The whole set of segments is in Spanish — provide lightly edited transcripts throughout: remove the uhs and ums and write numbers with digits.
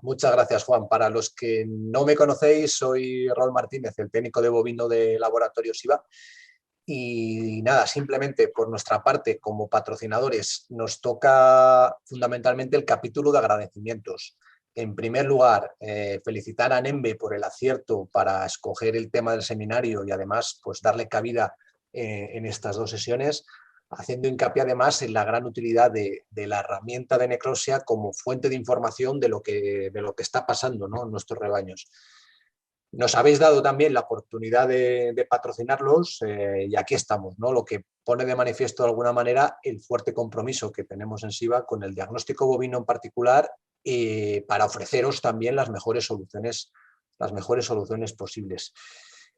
Muchas gracias, Juan. Para los que no me conocéis, soy Raúl Martínez, el técnico de bovino de Laboratorios IVA. Y nada, simplemente por nuestra parte, como patrocinadores, nos toca fundamentalmente el capítulo de agradecimientos. En primer lugar, felicitar a Nembe por el acierto para escoger el tema del seminario y además pues, darle cabida en estas dos sesiones, haciendo hincapié además en la gran utilidad de la herramienta de Necropsia como fuente de información de lo que está pasando, ¿no?, en nuestros rebaños. Nos habéis dado también la oportunidad de patrocinarlos y aquí estamos, ¿no? Lo que pone de manifiesto de alguna manera el fuerte compromiso que tenemos en SIVA con el diagnóstico bovino en particular para ofreceros también las mejores soluciones posibles.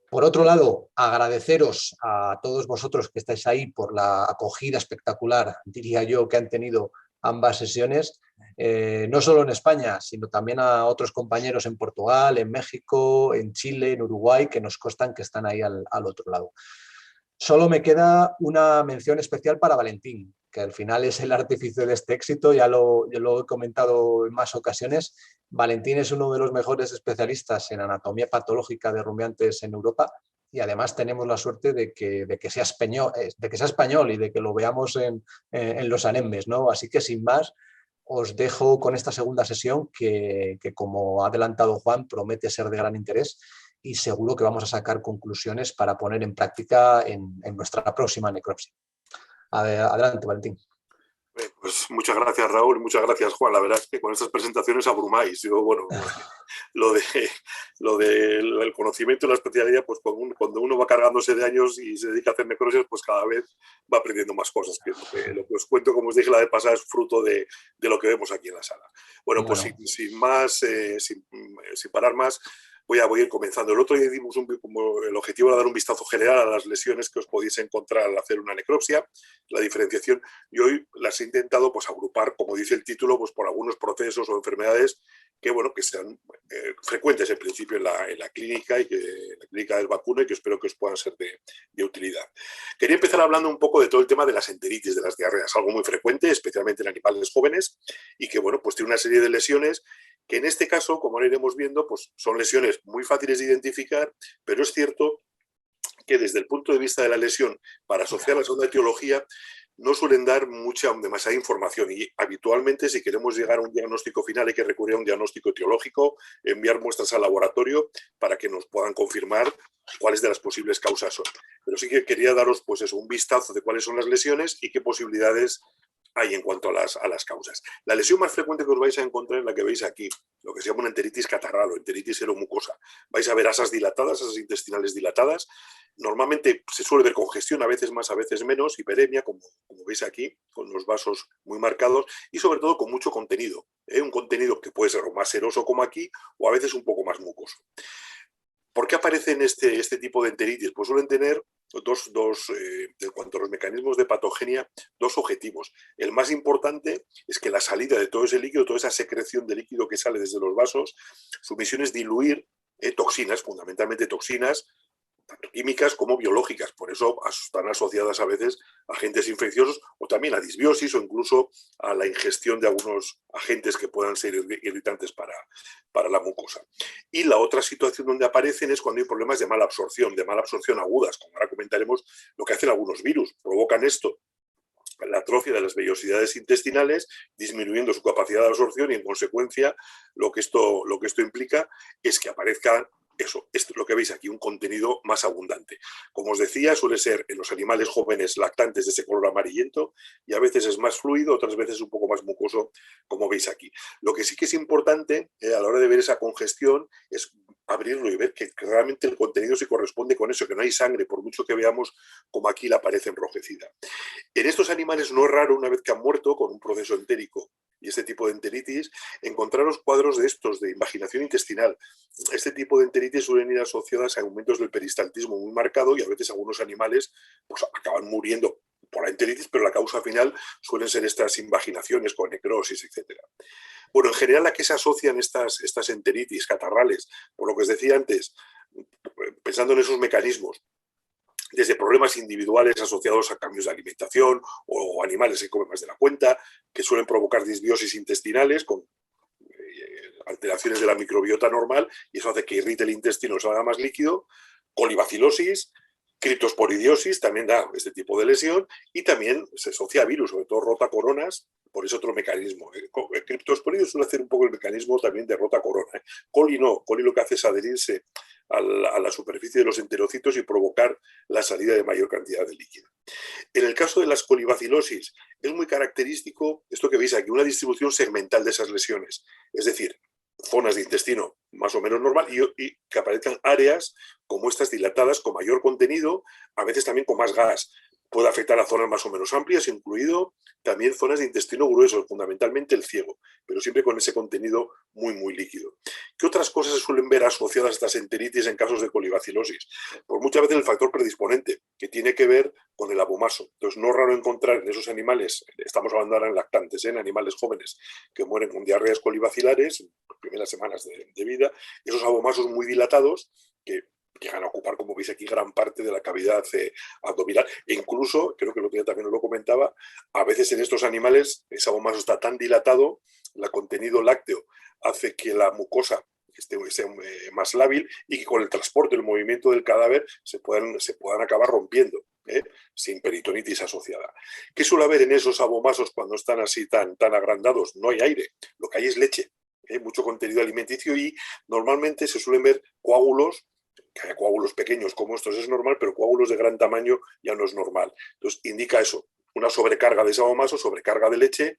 Por otro lado, agradeceros a todos vosotros que estáis ahí por la acogida espectacular, diría yo, que han tenido ambas sesiones, no solo en España, sino también a otros compañeros en Portugal, en México, en Chile, en Uruguay, que nos constan que están ahí al otro lado. Solo me queda una mención especial para Valentín, que al final es el artífice de este éxito, ya lo he comentado en más ocasiones. Valentín es uno de los mejores especialistas en anatomía patológica de rumiantes en Europa y además tenemos la suerte de que sea español y de que lo veamos en los Anembes, ¿no? Así que sin más, os dejo con esta segunda sesión que, como ha adelantado Juan, promete ser de gran interés y seguro que vamos a sacar conclusiones para poner en práctica en nuestra próxima necropsia. Adelante, Valentín. Pues muchas gracias, Raúl, muchas gracias, Juan. La verdad es que con estas presentaciones abrumáis. Yo, bueno, lo del conocimiento y la especialidad, pues cuando uno va cargándose de años y se dedica a hacer necropsias, pues cada vez va aprendiendo más cosas. Que lo que os cuento, como os dije la vez pasada, es fruto de lo que vemos aquí en la sala. Bueno, pues sin parar más, voy a ir comenzando. El otro día dimos como el objetivo era dar un vistazo general a las lesiones que os podéis encontrar al hacer una necropsia, la diferenciación, y hoy las he intentado pues agrupar, como dice el título, pues por algunos procesos o enfermedades que, bueno, que sean frecuentes en principio en la clínica y que en la clínica del vacuno y que espero que os puedan ser de utilidad. Quería empezar hablando un poco de todo el tema de las enteritis, de las diarreas, algo muy frecuente, especialmente en animales jóvenes y que, bueno, pues tiene una serie de lesiones que en este caso, como lo iremos viendo, pues son lesiones muy fáciles de identificar, pero es cierto que desde el punto de vista de la lesión, para asociarlas a una etiología, no suelen dar demasiada información y habitualmente si queremos llegar a un diagnóstico final hay que recurrir a un diagnóstico etiológico, enviar muestras al laboratorio para que nos puedan confirmar cuáles de las posibles causas son. Pero sí que quería daros pues eso, un vistazo de cuáles son las lesiones y qué posibilidades hay en cuanto a las causas. La lesión más frecuente que os vais a encontrar es la que veis aquí, lo que se llama una enteritis catarral o enteritis seromucosa. Vais a ver asas dilatadas, asas intestinales dilatadas. Normalmente se suele ver congestión, a veces más, a veces menos, hiperemia, como veis aquí, con los vasos muy marcados y sobre todo con mucho contenido. Un contenido que puede ser o más seroso como aquí o a veces un poco más mucoso. ¿Por qué aparecen este tipo de enteritis? Pues suelen tener en cuanto a los mecanismos de patogenia, dos objetivos. El más importante es que la salida de todo ese líquido, toda esa secreción de líquido que sale desde los vasos, su misión es diluir toxinas, fundamentalmente toxinas, tanto químicas como biológicas. Por eso están asociadas a veces a agentes infecciosos o también a disbiosis o incluso a la ingestión de algunos agentes que puedan ser irritantes para la mucosa. Y la otra situación donde aparecen es cuando hay problemas de mala absorción agudas, como ahora comentaremos lo que hacen algunos virus. Provocan esto, la atrofia de las vellosidades intestinales, disminuyendo su capacidad de absorción y en consecuencia lo que esto implica es que aparezcan esto es lo que veis aquí, un contenido más abundante. Como os decía, suele ser en los animales jóvenes lactantes de ese color amarillento y a veces es más fluido, otras veces un poco más mucoso, como veis aquí. Lo que sí que es importante a la hora de ver esa congestión es abrirlo y ver que realmente el contenido se corresponde con eso, que no hay sangre, por mucho que veamos como aquí la pared enrojecida. En estos animales no es raro, una vez que han muerto con un proceso entérico y este tipo de enteritis, encontraros cuadros de estos, de invaginación intestinal. Este tipo de enteritis suelen ir asociadas a aumentos del peristaltismo muy marcado y a veces algunos animales pues, acaban muriendo por la enteritis, pero la causa final suelen ser estas invaginaciones con necrosis, etc. Bueno, en general, ¿a qué se asocian estas enteritis catarrales? Por lo que os decía antes, pensando en esos mecanismos, desde problemas individuales asociados a cambios de alimentación o animales que comen más de la cuenta, que suelen provocar disbiosis intestinales con alteraciones de la microbiota normal, y eso hace que irrite el intestino, salga más líquido. Colibacilosis, criptosporidiosis también da este tipo de lesión, y también se asocia a virus, sobre todo rotacoronas, por ese otro mecanismo. El criptosporidiosis suele hacer un poco el mecanismo también de rotacorona. Coli no, coli lo que hace es adherirse a la superficie de los enterocitos y provocar la salida de mayor cantidad de líquido. En el caso de las colibacilosis es muy característico esto que veis aquí, una distribución segmental de esas lesiones, es decir, zonas de intestino más o menos normal y que aparezcan áreas como estas dilatadas con mayor contenido, a veces también con más gas. Puede afectar a zonas más o menos amplias, incluido también zonas de intestino grueso, fundamentalmente el ciego, pero siempre con ese contenido muy, muy líquido. ¿Qué otras cosas se suelen ver asociadas a estas enteritis en casos de colibacilosis? Pues muchas veces el factor predisponente, que tiene que ver con el abomaso. Entonces, no es raro encontrar en esos animales, estamos hablando ahora en lactantes, en animales jóvenes que mueren con diarreas colibacilares en las primeras semanas de vida, esos abomasos muy dilatados que llegan a ocupar, como veis aquí, gran parte de la cavidad abdominal. E incluso, creo que el otro día también lo comentaba, a veces en estos animales ese abomaso está tan dilatado, el contenido lácteo hace que la mucosa esté más lábil y que con el transporte, el movimiento del cadáver se puedan acabar rompiendo, sin peritonitis asociada. ¿Qué suele haber en esos abomasos cuando están así tan agrandados? No hay aire, lo que hay es leche, mucho contenido alimenticio, y normalmente se suelen ver coágulos. Que haya coágulos pequeños como estos es normal, pero coágulos de gran tamaño ya no es normal. Entonces indica eso, una sobrecarga de ese abomaso, sobrecarga de leche,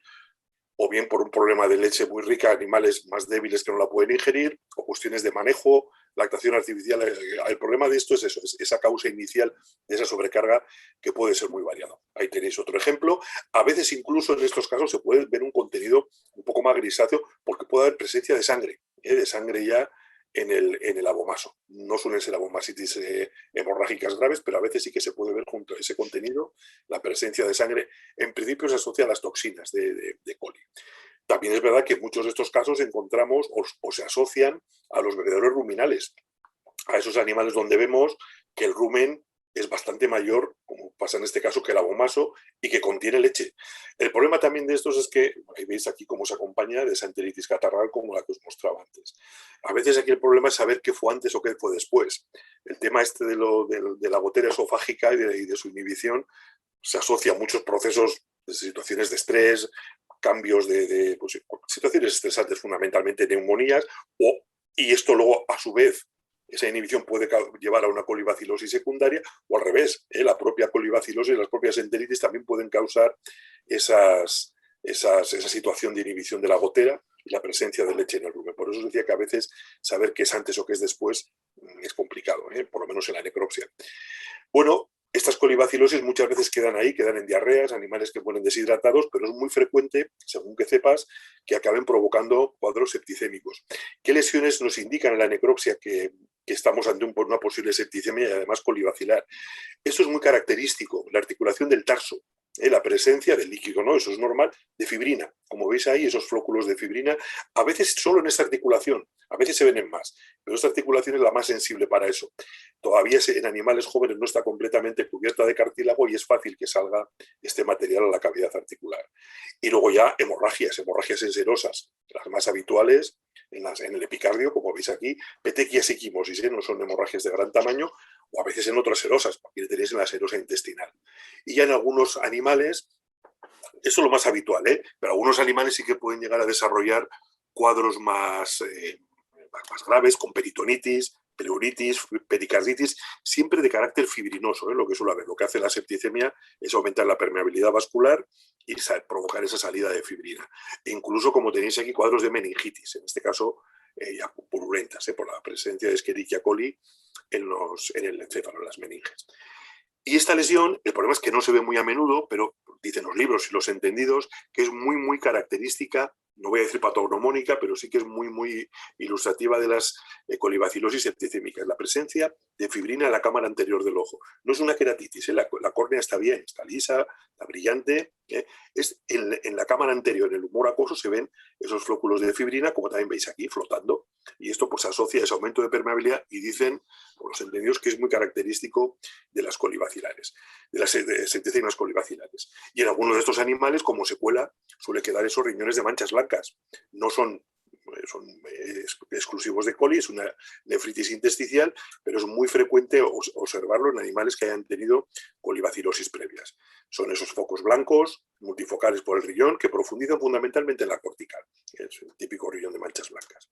o bien por un problema de leche muy rica, animales más débiles que no la pueden ingerir, o cuestiones de manejo, lactación artificial. El problema de esto es eso, es esa causa inicial de esa sobrecarga, que puede ser muy variado. Ahí tenéis otro ejemplo. A veces incluso en estos casos se puede ver un contenido un poco más grisáceo, porque puede haber presencia de sangre ya en el abomaso. No suelen ser abomasitis hemorrágicas graves, pero a veces sí que se puede ver junto a ese contenido la presencia de sangre. En principio se asocia a las toxinas de coli. También es verdad que en muchos de estos casos encontramos o se asocian a los verdaderos ruminales, a esos animales donde vemos que el rumen es bastante mayor, como pasa en este caso, que el abomaso, y que contiene leche. El problema también de estos es que, ahí veis aquí cómo se acompaña de esa enteritis catarral como la que os mostraba antes. A veces aquí el problema es saber qué fue antes o qué fue después. El tema este de la gotera esofágica y de su inhibición se asocia a muchos procesos de situaciones de estrés, cambios pues, situaciones estresantes, fundamentalmente neumonías, y esto luego, a su vez, esa inhibición puede llevar a una colibacilosis secundaria, o al revés, la propia colibacilosis y las propias enteritis también pueden causar esa situación de inhibición de la gotera y la presencia de leche en el rumen. Por eso os decía que a veces saber qué es antes o qué es después es complicado, por lo menos en la necropsia. Bueno, estas colibacilosis muchas veces quedan ahí, quedan en diarreas, animales que mueren deshidratados, pero es muy frecuente, según que sepas, que acaben provocando cuadros septicémicos. ¿Qué lesiones nos indican en la necropsia que estamos ante una posible septicemia y además colibacilar? Esto es muy característico, la articulación del tarso, la presencia del líquido, ¿no? Eso es normal, de fibrina. Como veis ahí, esos flóculos de fibrina, a veces solo en esta articulación, a veces se ven en más, pero esta articulación es la más sensible para eso. Todavía en animales jóvenes no está completamente cubierta de cartílago y es fácil que salga este material a la cavidad articular. Y luego ya hemorragias enserosas, las más habituales en el epicardio, como veis aquí, petequias y quimosis, no son hemorragias de gran tamaño, o a veces en otras serosas, aquí le tenéis en la serosa intestinal. Y ya en algunos animales, eso es lo más habitual, pero algunos animales sí que pueden llegar a desarrollar cuadros más graves, con peritonitis, pleuritis, pericarditis, siempre de carácter fibrinoso, lo que suele haber. Lo que hace la septicemia es aumentar la permeabilidad vascular y provocar esa salida de fibrina. E incluso, como tenéis aquí, cuadros de meningitis, en este caso ya purulentas, por la presencia de Escherichia coli en el encéfalo, en las meninges. Y esta lesión, el problema es que no se ve muy a menudo, pero dicen los libros y los entendidos que es muy, muy característica, no voy a decir patognomónica, pero sí que es muy, muy ilustrativa de las colibacilosis septicémicas, la presencia de fibrina en la cámara anterior del ojo. No es una queratitis, la córnea está bien, está lisa, está brillante, es en la cámara anterior, en el humor acuoso, se ven esos flóculos de fibrina, como también veis aquí, flotando, y esto pues asocia a ese aumento de permeabilidad y dicen por los entendidos que es muy característico de las colibacilares, de las septicemias colibacilares. Y en algunos de estos animales, como secuela, suele quedar esos riñones de manchas blancas. No son son exclusivos de coli, es una nefritis intersticial, pero es muy frecuente observarlo en animales que hayan tenido colibacilosis previas. Son esos focos blancos, multifocales por el riñón, que profundizan fundamentalmente en la cortical, es el típico riñón de manchas blancas.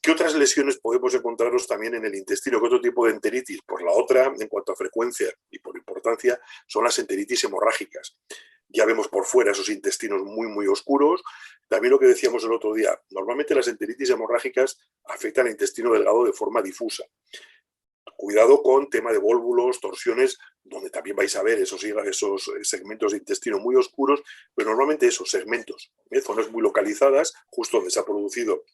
¿Qué otras lesiones podemos encontrarnos también en el intestino? ¿Qué otro tipo de enteritis? Pues la otra, en cuanto a frecuencia y por importancia, son las enteritis hemorrágicas. Ya vemos por fuera esos intestinos muy, muy oscuros. También lo que decíamos el otro día, normalmente las enteritis hemorrágicas afectan al intestino delgado de forma difusa. Cuidado con tema de vólvulos, torsiones, donde también vais a ver esos segmentos de intestino muy oscuros, pero normalmente esos segmentos, zonas muy localizadas, justo donde se ha producido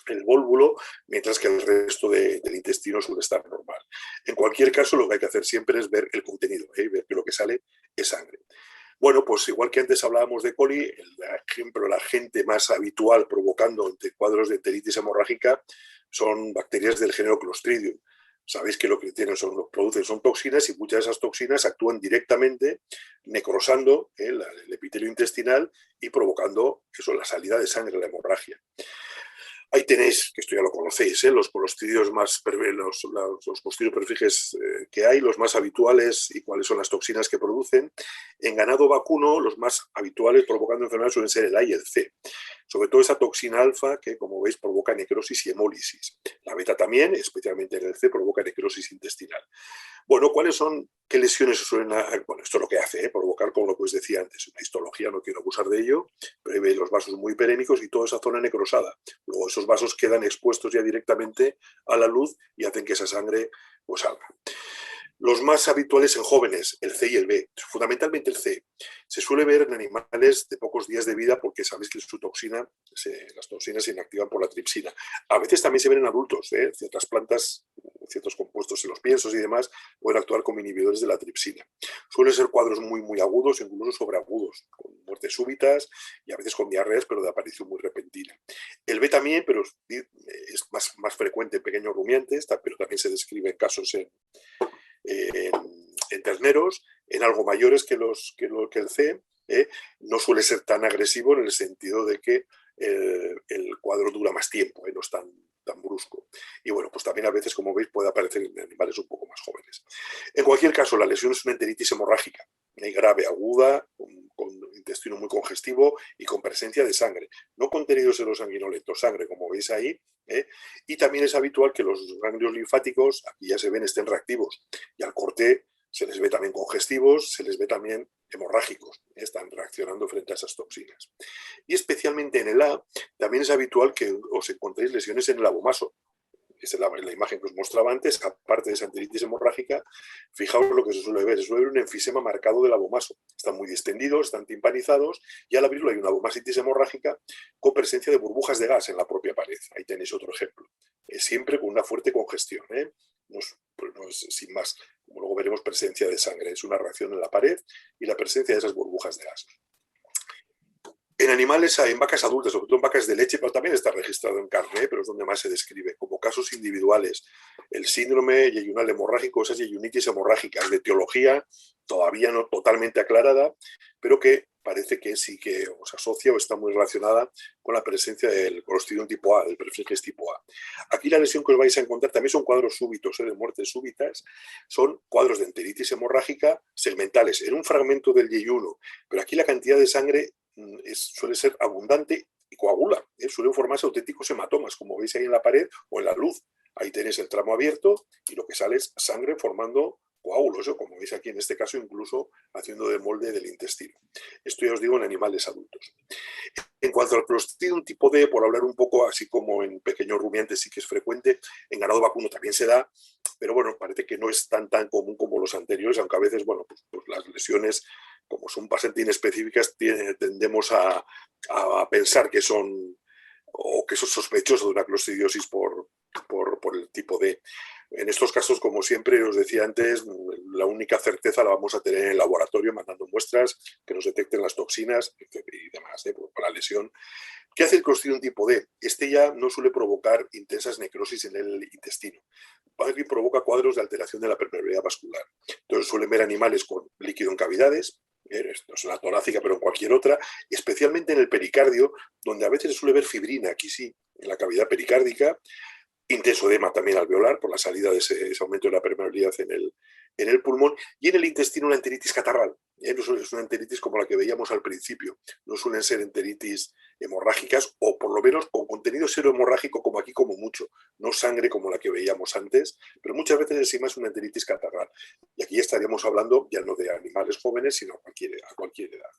el vólvulo, mientras que el resto del intestino suele estar normal. En cualquier caso, lo que hay que hacer siempre es ver el contenido, ver que lo que sale es sangre. Bueno, pues igual que antes hablábamos de coli, el agente más habitual provocando cuadros de enteritis hemorrágica son bacterias del género Clostridium. Sabéis que lo que producen son toxinas y muchas de esas toxinas actúan directamente necrosando el epitelio intestinal y provocando la salida de sangre, la hemorragia. Ahí tenéis, que esto ya lo conocéis, los clostridios los clostridios perfiges que hay, los más habituales y cuáles son las toxinas que producen. En ganado vacuno, los más habituales provocando enfermedades suelen ser el A y el C. Sobre todo esa toxina alfa que, como veis, provoca necrosis y hemólisis. La beta también, especialmente en el C, provoca necrosis intestinal. Bueno, qué lesiones se suelen... Bueno, esto es lo que hace, provocar, como lo que os decía antes, una histología, no quiero abusar de ello, pero hay los vasos muy hiperémicos y toda esa zona necrosada. Luego esos vasos quedan expuestos ya directamente a la luz y hacen que esa sangre pues salga. Los más habituales en jóvenes, el C y el B, fundamentalmente el C. Se suele ver en animales de pocos días de vida porque sabéis que las toxinas se inactivan por la tripsina. A veces también se ven en adultos, ciertas plantas, ciertos compuestos en los piensos y demás pueden actuar como inhibidores de la tripsina. Suelen ser cuadros muy, muy agudos, incluso sobreagudos, con muertes súbitas y a veces con diarreas, pero de aparición muy repentina. El B también, pero es más frecuente en pequeños rumiantes, pero también se describe en casos en terneros, en algo mayores que el C, no suele ser tan agresivo en el sentido de que el cuadro dura más tiempo, no es tan brusco. Y bueno, pues también a veces, como veis, puede aparecer en animales un poco más jóvenes. En cualquier caso, la lesión es una enteritis hemorrágica, grave, aguda, con intestino muy congestivo y con presencia de sangre. No contenidos en los sanguinolentos, sangre, como veis ahí. Y también es habitual que los ganglios linfáticos, aquí ya se ven, estén reactivos. Y al corte se les ve también congestivos, se les ve también hemorrágicos. Están reaccionando frente a esas toxinas. Y especialmente en el A, también es habitual que os encontréis lesiones en el abomaso. Esa es la imagen que os mostraba antes, aparte de esa enteritis hemorrágica, fijaos lo que se suele ver un enfisema marcado del abomaso. Están muy distendidos, están timpanizados y al abrirlo hay una abomasitis hemorrágica con presencia de burbujas de gas en la propia pared. Ahí tenéis otro ejemplo. Siempre con una fuerte congestión, no es sin más. Como luego veremos, presencia de sangre. Es una reacción en la pared y la presencia de esas burbujas de gas. En animales, en vacas adultas, sobre todo en vacas de leche, pero también está registrado en carne, pero es donde más se describe, como casos individuales. El síndrome yeyunal hemorrágico, esas yeyunitis hemorrágicas de etiología todavía no totalmente aclarada, pero que parece que sí que os asocia o está muy relacionada con la presencia del Clostridium tipo A, del Perfringens tipo A. Aquí la lesión que os vais a encontrar también son cuadros súbitos, de muertes súbitas, son cuadros de enteritis hemorrágica segmentales, en un fragmento del yeyuno, pero aquí la cantidad de sangre suele ser abundante y coagula, suelen formarse auténticos hematomas, como veis ahí en la pared o en la luz. Ahí tenéis el tramo abierto y lo que sale es sangre formando coágulos, como veis aquí en este caso incluso haciendo de molde del intestino. Esto ya os digo en animales adultos. En cuanto al Clostridium tipo D, por hablar un poco, así como en pequeños rumiantes sí que es frecuente, en ganado vacuno también se da, pero bueno, parece que no es tan común como los anteriores, aunque a veces, bueno, pues las lesiones, como son bastante inespecíficas, tendemos a pensar que son sospechosos de una clostridiosis por el tipo D. En estos casos, como siempre os decía antes, la única certeza la vamos a tener en el laboratorio, mandando muestras que nos detecten las toxinas y demás, por la lesión. ¿Qué hace el Clostridium tipo D? Este ya no suele provocar intensas necrosis en el intestino. Provoca cuadros de alteración de la permeabilidad vascular. Entonces suelen ver animales con líquido en cavidades, esto es la torácica, pero en cualquier otra, especialmente en el pericardio, donde a veces se suele ver fibrina, aquí sí, en la cavidad pericárdica, intenso edema también alveolar por la salida de ese aumento de la permeabilidad en el pulmón, y en el intestino una enteritis catarral. No es una enteritis como la que veíamos al principio, no suelen ser enteritis hemorrágicas o por lo menos con contenido serohemorrágico como aquí como mucho, no sangre como la que veíamos antes, pero muchas veces encima es una enteritis catarral. Y aquí estaríamos hablando ya no de animales jóvenes, sino a cualquier edad.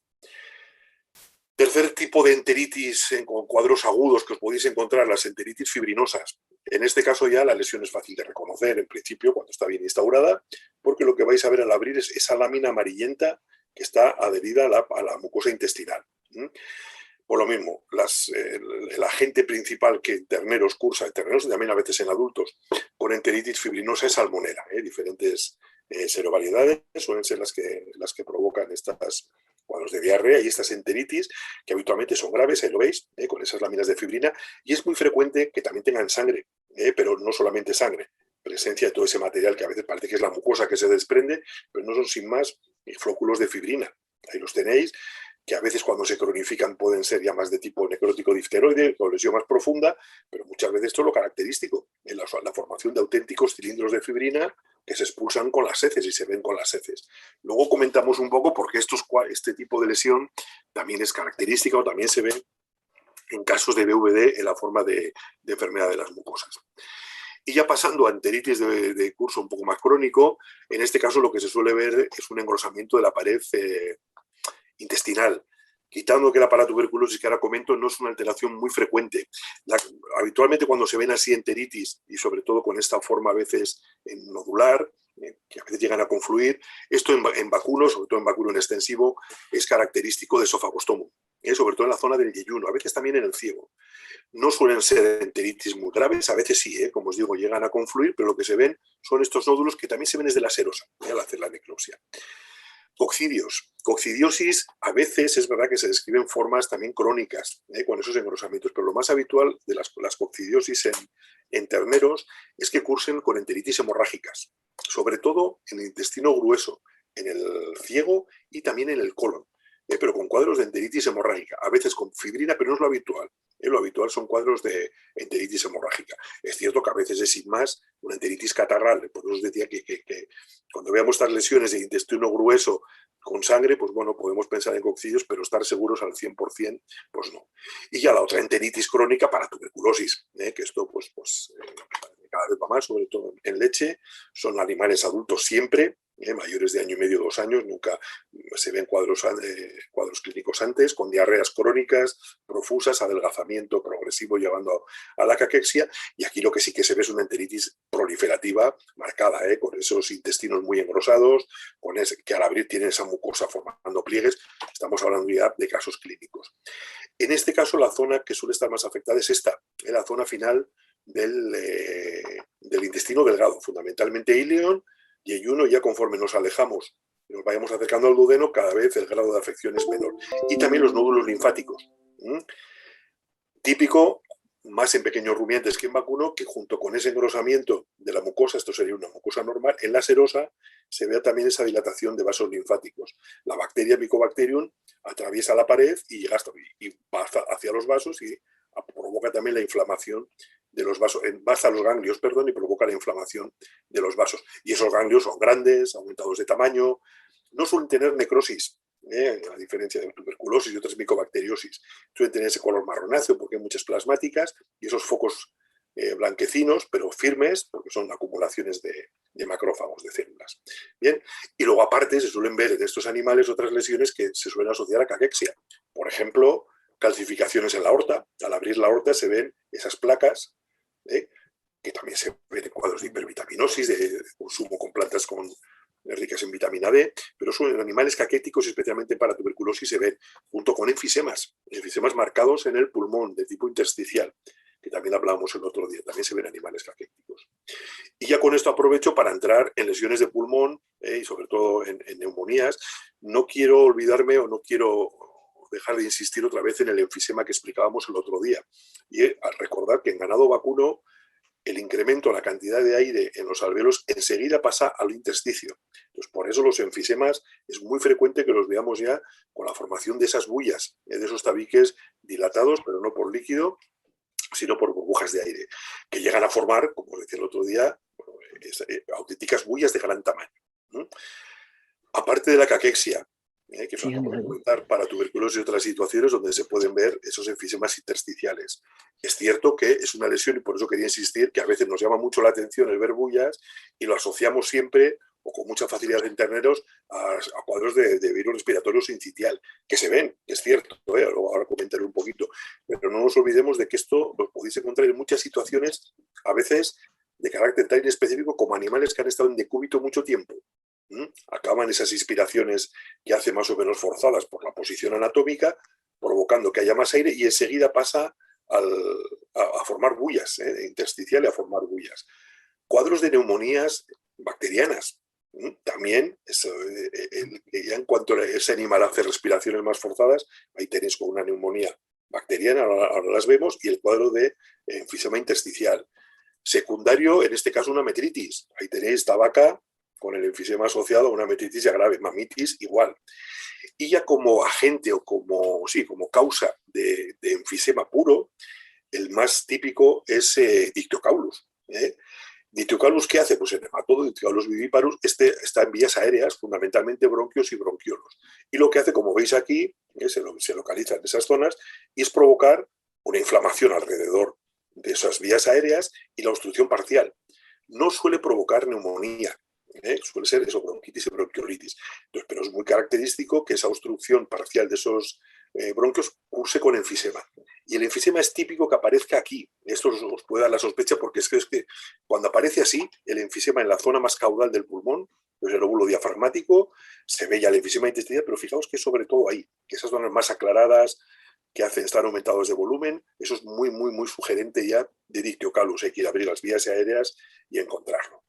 Tercer tipo de enteritis con cuadros agudos que os podéis encontrar, las enteritis fibrinosas. En este caso ya la lesión es fácil de reconocer en principio cuando está bien instaurada, porque lo que vais a ver al abrir es esa lámina amarillenta que está adherida a la mucosa intestinal. Por lo mismo, el agente principal que en terneros cursa, en terneros y también a veces en adultos, con enteritis fibrinosa es salmonela. Diferentes serovariedades suelen ser las que provocan estas cuadros de diarrea y estas enteritis, que habitualmente son graves, ahí lo veis, con esas láminas de fibrina, y es muy frecuente que también tengan sangre, pero no solamente sangre, presencia de todo ese material que a veces parece que es la mucosa que se desprende, pero no son sin más flóculos de fibrina. Ahí los tenéis, que a veces cuando se cronifican pueden ser ya más de tipo necrótico difteroide o lesión más profunda, pero muchas veces esto es lo característico, en la formación de auténticos cilindros de fibrina que se expulsan con las heces y se ven con las heces. Luego comentamos un poco por qué este tipo de lesión también es característica o también se ven en casos de BVD en la forma de enfermedad de las mucosas. Y ya pasando a enteritis de curso un poco más crónico, en este caso lo que se suele ver es un engrosamiento de la pared intestinal. Quitando que la paratuberculosis que ahora comento no es una alteración muy frecuente. Habitualmente cuando se ven así enteritis, y sobre todo con esta forma a veces nodular, que a veces llegan a confluir, esto en vacuno, sobre todo en vacuno en extensivo, es característico de esofagostomum, sobre todo en la zona del yeyuno, a veces también en el ciego. No suelen ser enteritis muy graves, a veces sí, como os digo, llegan a confluir, pero lo que se ven son estos nódulos que también se ven desde la serosa, al hacer la necropsia. Coccidios. Coccidiosis, a veces es verdad que se describen formas también crónicas con esos engrosamientos, pero lo más habitual de las coccidiosis en terneros es que cursen con enteritis hemorrágicas, sobre todo en el intestino grueso, en el ciego y también en el colon, pero con cuadros de enteritis hemorrágica, a veces con fibrina, pero no es lo habitual. Lo habitual son cuadros de enteritis hemorrágica. Es cierto que a veces es sin más una enteritis catarral, por eso os decía que cuando veamos estas lesiones de intestino grueso con sangre, pues bueno, podemos pensar en coccidios, pero estar seguros al 100%, pues no. Y ya la otra enteritis crónica para tuberculosis, que esto pues cada vez va más, sobre todo en leche, son animales adultos siempre, mayores de año y medio, 2 años, nunca se ven cuadros clínicos antes, con diarreas crónicas, profusas, adelgazamiento progresivo llevando a la caquexia, y aquí lo que sí que se ve es una enteritis proliferativa marcada, con esos intestinos muy engrosados, que al abrir tienen esa mucosa formando pliegues. Estamos hablando ya de casos clínicos. En este caso, la zona que suele estar más afectada es esta, la zona final del intestino delgado, fundamentalmente íleon y yeyuno. Ya conforme nos alejamos y nos vayamos acercando al duodeno, cada vez el grado de afección es menor. Y también los nódulos linfáticos. Típico, más en pequeños rumiantes que en vacuno, que junto con ese engrosamiento de la mucosa, esto sería una mucosa normal, en la serosa se vea también esa dilatación de vasos linfáticos. La bacteria Mycobacterium atraviesa la pared y llega y va hacia los vasos y provoca también la inflamación de los vasos, va hasta los ganglios, y provoca la inflamación de los vasos. Y esos ganglios son grandes, aumentados de tamaño, no suelen tener necrosis, a diferencia de tuberculosis y otras micobacteriosis. Suelen tener ese color marronáceo porque hay muchas plasmáticas y esos focos blanquecinos, pero firmes, porque son acumulaciones de macrófagos, de células. Bien, y luego aparte se suelen ver en estos animales otras lesiones que se suelen asociar a caquexia. Por ejemplo, calcificaciones en la aorta. Al abrir la aorta se ven esas placas, que también se ven en cuadros de hipervitaminosis, de consumo con plantas ricas en vitamina D, pero son animales caquéticos, especialmente para tuberculosis, se ven junto con enfisemas marcados en el pulmón de tipo intersticial, que también hablábamos el otro día, también se ven animales caquéticos. Y ya con esto aprovecho para entrar en lesiones de pulmón y sobre todo en neumonías. No quiero olvidarme o no quiero dejar de insistir otra vez en el enfisema que explicábamos el otro día. Y al recordar que en ganado vacuno el incremento en la cantidad de aire en los alvéolos enseguida pasa al intersticio. Entonces, por eso los enfisemas es muy frecuente que los veamos ya con la formación de esas bullas, de esos tabiques dilatados, pero no por líquido, sino por burbujas de aire, que llegan a formar, como os decía el otro día, auténticas bullas de gran tamaño. Aparte de la caquexia, que os acabo de comentar, para tuberculosis y otras situaciones donde se pueden ver esos enfisemas intersticiales. Es cierto que es una lesión, y por eso quería insistir, que a veces nos llama mucho la atención el ver bullas y lo asociamos siempre, o con mucha facilidad en terneros, a cuadros de virus respiratorio sincitial, que se ven, es cierto, ahora comentaré un poquito, pero no nos olvidemos de que esto lo podéis encontrar en muchas situaciones, a veces de carácter tan específico como animales que han estado en decúbito mucho tiempo. Acaban esas inspiraciones que hace más o menos forzadas por la posición anatómica, provocando que haya más aire y enseguida pasa a formar bullas, intersticiales, a formar bullas. Cuadros de neumonías bacterianas. También, ya en cuanto a ese animal hace respiraciones más forzadas, ahí tenéis con una neumonía bacteriana, ahora las vemos, y el cuadro de enfisema intersticial. Secundario, en este caso, una metritis. Ahí tenéis tabaca con el enfisema asociado a una metritis ya grave, mamitis igual. Y ya como agente o como causa de enfisema puro, el más típico es Dictyocaulus. Dictyocaulus, ¿qué hace? Pues en hematodo, Dictyocaulus viviparus, está en vías aéreas, fundamentalmente bronquios y bronquiolos. Y lo que hace, como veis aquí, se localiza en esas zonas, y es provocar una inflamación alrededor de esas vías aéreas y la obstrucción parcial. No suele provocar neumonía, suele ser eso, bronquitis y bronquiolitis. Entonces, pero es muy característico que esa obstrucción parcial de esos bronquios curse con enfisema. Y el enfisema es típico que aparezca aquí. Esto os puede dar la sospecha porque es que cuando aparece así, el enfisema en la zona más caudal del pulmón, pues el lóbulo diafragmático, se ve ya el enfisema intestinal, pero fijaos que sobre todo ahí, que esas zonas más aclaradas, que hacen estar aumentados de volumen, eso es muy, muy, muy sugerente ya de Dictyocaulus. Hay que ir a abrir las vías aéreas y encontrarlo.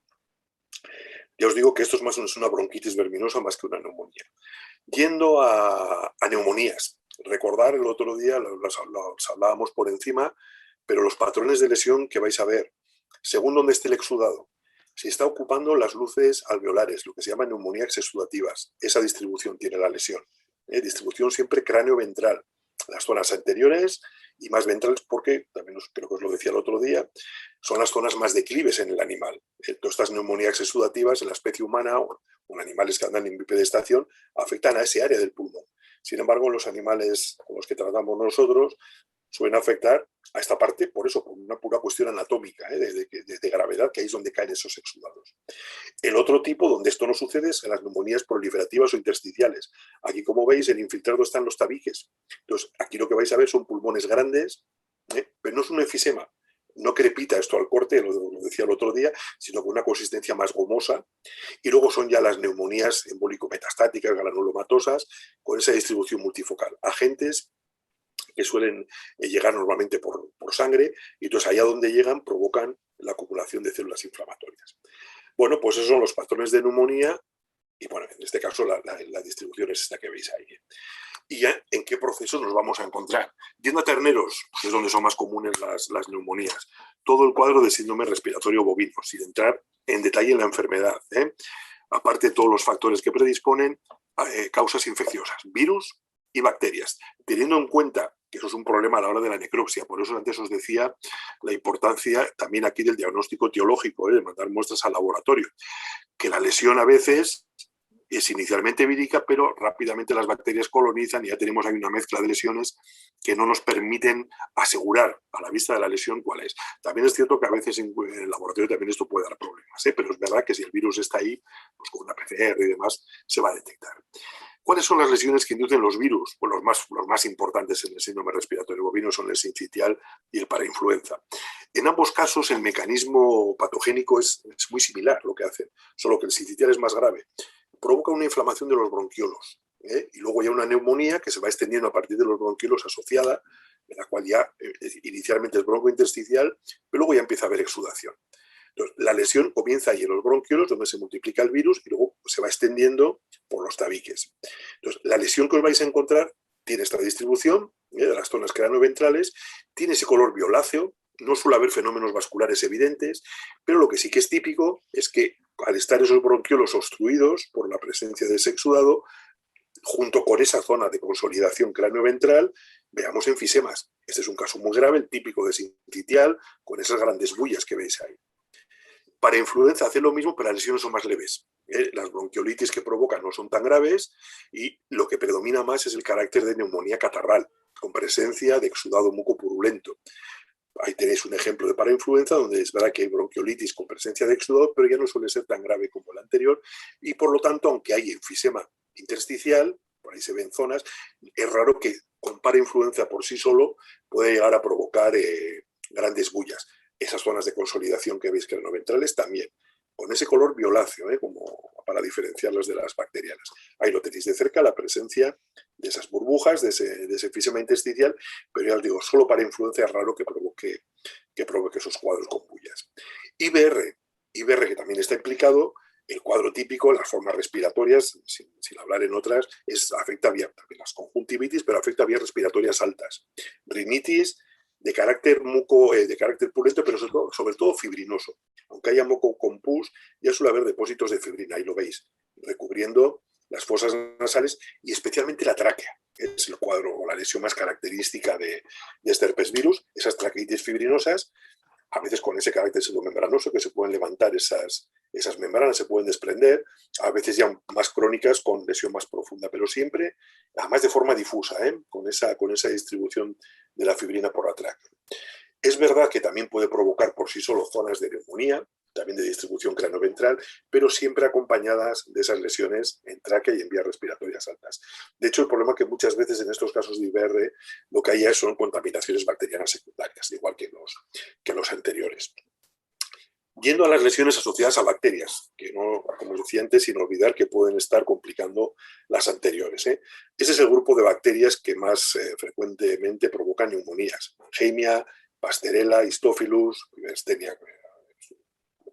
Ya os digo que esto es más una bronquitis verminosa más que una neumonía. Yendo a neumonías, recordar el otro día, los hablábamos por encima, pero los patrones de lesión que vais a ver, según donde esté el exudado, si está ocupando las luces alveolares, lo que se llama neumonías exudativas, esa distribución tiene la lesión. Distribución siempre cráneo-ventral, las zonas anteriores y más ventrales, porque también creo que os lo decía el otro día, son las zonas más declives en el animal. Todas estas neumonías exudativas en la especie humana o en animales que andan en bipedestación afectan a ese área del pulmón. Sin embargo, los animales con los que tratamos nosotros suelen afectar a esta parte, por eso, por una pura cuestión anatómica, de gravedad, que ahí es donde caen esos exudados. El otro tipo donde esto no sucede es en las neumonías proliferativas o intersticiales. Aquí, como veis, el infiltrado está en los tabiques. Entonces, aquí lo que vais a ver son pulmones grandes, pero no es un enfisema. No crepita esto al corte, lo decía el otro día, sino con una consistencia más gomosa. Y luego son ya las neumonías embólico-metastáticas, granulomatosas, con esa distribución multifocal. Agentes que suelen llegar normalmente por sangre, y entonces allá donde llegan provocan la acumulación de células inflamatorias. Bueno, pues esos son los patrones de neumonía, y bueno, en este caso la distribución es esta que veis ahí. ¿Y ya en qué procesos nos vamos a encontrar? Yendo a terneros, pues es donde son más comunes las neumonías. Todo el cuadro de síndrome respiratorio bovino, sin entrar en detalle en la enfermedad. Aparte de todos los factores que predisponen, causas infecciosas, virus y bacterias. Teniendo en cuenta que eso es un problema a la hora de la necropsia, por eso antes os decía la importancia también aquí del diagnóstico etiológico, de mandar muestras al laboratorio. Que la lesión a veces es inicialmente vírica, pero rápidamente las bacterias colonizan y ya tenemos ahí una mezcla de lesiones que no nos permiten asegurar a la vista de la lesión cuál es. También es cierto que a veces en el laboratorio también esto puede dar problemas, pero es verdad que si el virus está ahí, pues con una PCR y demás se va a detectar. ¿Cuáles son las lesiones que inducen los virus? Pues los más importantes en el síndrome respiratorio bovino son el sincitial y el parainfluenza. En ambos casos el mecanismo patogénico es muy similar lo que hacen, solo que el sincitial es más grave. Provoca una inflamación de los bronquiolos, y luego ya una neumonía que se va extendiendo a partir de los bronquiolos asociada, en la cual ya inicialmente es broncointersticial, pero luego ya empieza a haber exudación. Entonces, la lesión comienza ahí en los bronquiolos, donde se multiplica el virus, y luego se va extendiendo por los tabiques. Entonces, la lesión que os vais a encontrar tiene esta distribución de las zonas cranoventrales, tiene ese color violáceo, No suele haber fenómenos vasculares evidentes, pero lo que sí que es típico es que al estar esos bronquiolos obstruidos por la presencia de ese exudado, junto con esa zona de consolidación cranioventral, veamos enfisemas. Este es un caso muy grave, el típico de sincitial, con esas grandes bullas que veis ahí. Para influenza hace lo mismo, pero las lesiones son más leves. Las bronquiolitis que provocan no son tan graves y lo que predomina más es el carácter de neumonía catarral, con presencia de exudado mucopurulento. Ahí tenéis un ejemplo de parainfluenza donde es verdad que hay bronquiolitis con presencia de exudado, pero ya no suele ser tan grave como la anterior y por lo tanto, aunque hay enfisema intersticial, por ahí se ven zonas, es raro que con parainfluenza por sí solo pueda llegar a provocar grandes bullas. Esas zonas de consolidación que veis cranoventrales también, con ese color violáceo, como para diferenciarlas de las bacterianas. Ahí lo tenéis de cerca, la presencia de esas burbujas, de ese enfisema intersticial, pero ya os digo, solo para influencia es raro que provoque esos cuadros con bullas. IBR, que también está implicado, el cuadro típico, las formas respiratorias, sin hablar en otras, afecta también las conjuntivitis, pero afecta vías respiratorias altas. Rinitis, de carácter purulento, pero sobre todo fibrinoso. Aunque haya moco con pus, ya suele haber depósitos de fibrina, ahí lo veis, recubriendo las fosas nasales y especialmente la tráquea. Es el cuadro o la lesión más característica de este herpes virus, esas traqueitis fibrinosas, a veces con ese carácter pseudomembranoso que se pueden levantar esas membranas, se pueden desprender, a veces ya más crónicas con lesión más profunda, pero siempre, además de forma difusa, con esa distribución de la fibrina por la tráquea. Es verdad que también puede provocar por sí solo zonas de neumonía, también de distribución cranioventral, pero siempre acompañadas de esas lesiones en tráquea y en vías respiratorias altas. De hecho, el problema es que muchas veces en estos casos de IBR lo que hay son contaminaciones bacterianas secundarias, igual que los anteriores. Yendo a las lesiones asociadas a bacterias, que no, como os decía antes, sin olvidar que pueden estar complicando las anteriores. Ese es el grupo de bacterias que más frecuentemente provocan neumonías. Mannheimia, Pasteurella, Histophilus, Yersinia,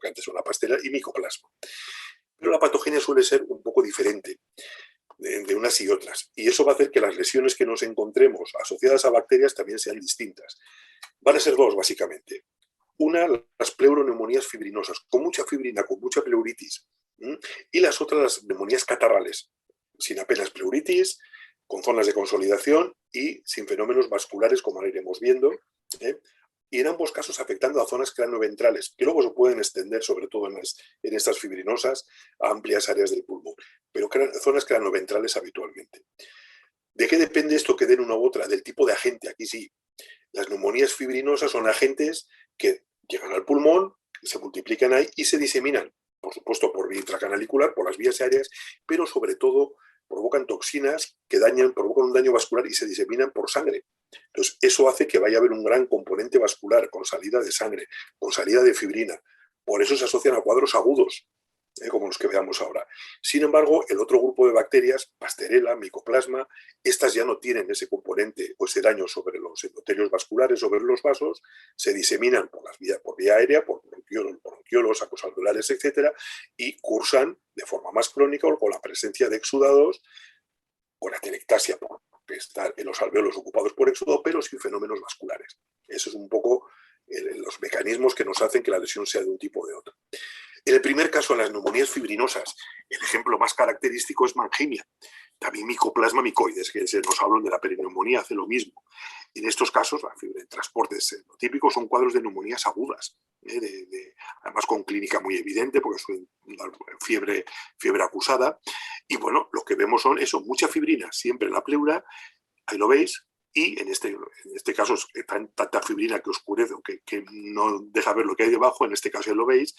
que antes era una pastela, y Mycoplasma. Pero la patogenia suele ser un poco diferente de unas y otras. Y eso va a hacer que las lesiones que nos encontremos asociadas a bacterias también sean distintas. Van a ser dos, básicamente. Una, las pleuroneumonías fibrinosas, con mucha fibrina, con mucha pleuritis. Y las otras, las neumonías catarrales, sin apenas pleuritis, con zonas de consolidación y sin fenómenos vasculares, como ahora iremos viendo. Y en ambos casos afectando a zonas cranoventrales, que luego se pueden extender, sobre todo en estas fibrinosas, a amplias áreas del pulmón, pero zonas cranoventrales habitualmente. ¿De qué depende esto que den una u otra? Del tipo de agente. Aquí sí, las neumonías fibrinosas son agentes que llegan al pulmón, se multiplican ahí y se diseminan, por supuesto por vía intracanalicular, por las vías aéreas, pero sobre todo provocan toxinas que provocan un daño vascular y se diseminan por sangre. Entonces, eso hace que vaya a haber un gran componente vascular con salida de sangre, con salida de fibrina. Por eso se asocian a cuadros agudos, como los que veamos ahora. Sin embargo, el otro grupo de bacterias, Pasteurella, Mycoplasma, estas ya no tienen ese componente o ese daño sobre los endotelios vasculares, sobre los vasos, se diseminan por vía aérea, por bronquiolos, acosalveolares, etc., y cursan de forma más crónica o con la presencia de exudados, con atelectasia, porque están en los alvéolos ocupados por exudado, pero sin fenómenos vasculares. Eso es un poco los mecanismos que nos hacen que la lesión sea de un tipo o de otro. En el primer caso, en las neumonías fibrinosas, el ejemplo más característico es Mannheimia. También Mycoplasma micoides, que nos hablan de la perineumonía, hace lo mismo. En estos casos, la fiebre de transportes lo típico son cuadros de neumonías agudas, además con clínica muy evidente, porque suelen dar fiebre acusada. Y bueno, lo que vemos son eso, mucha fibrina, siempre en la pleura, ahí lo veis, y en este caso es tanta fibrina que oscurece, que no deja ver lo que hay debajo, en este caso ya lo veis,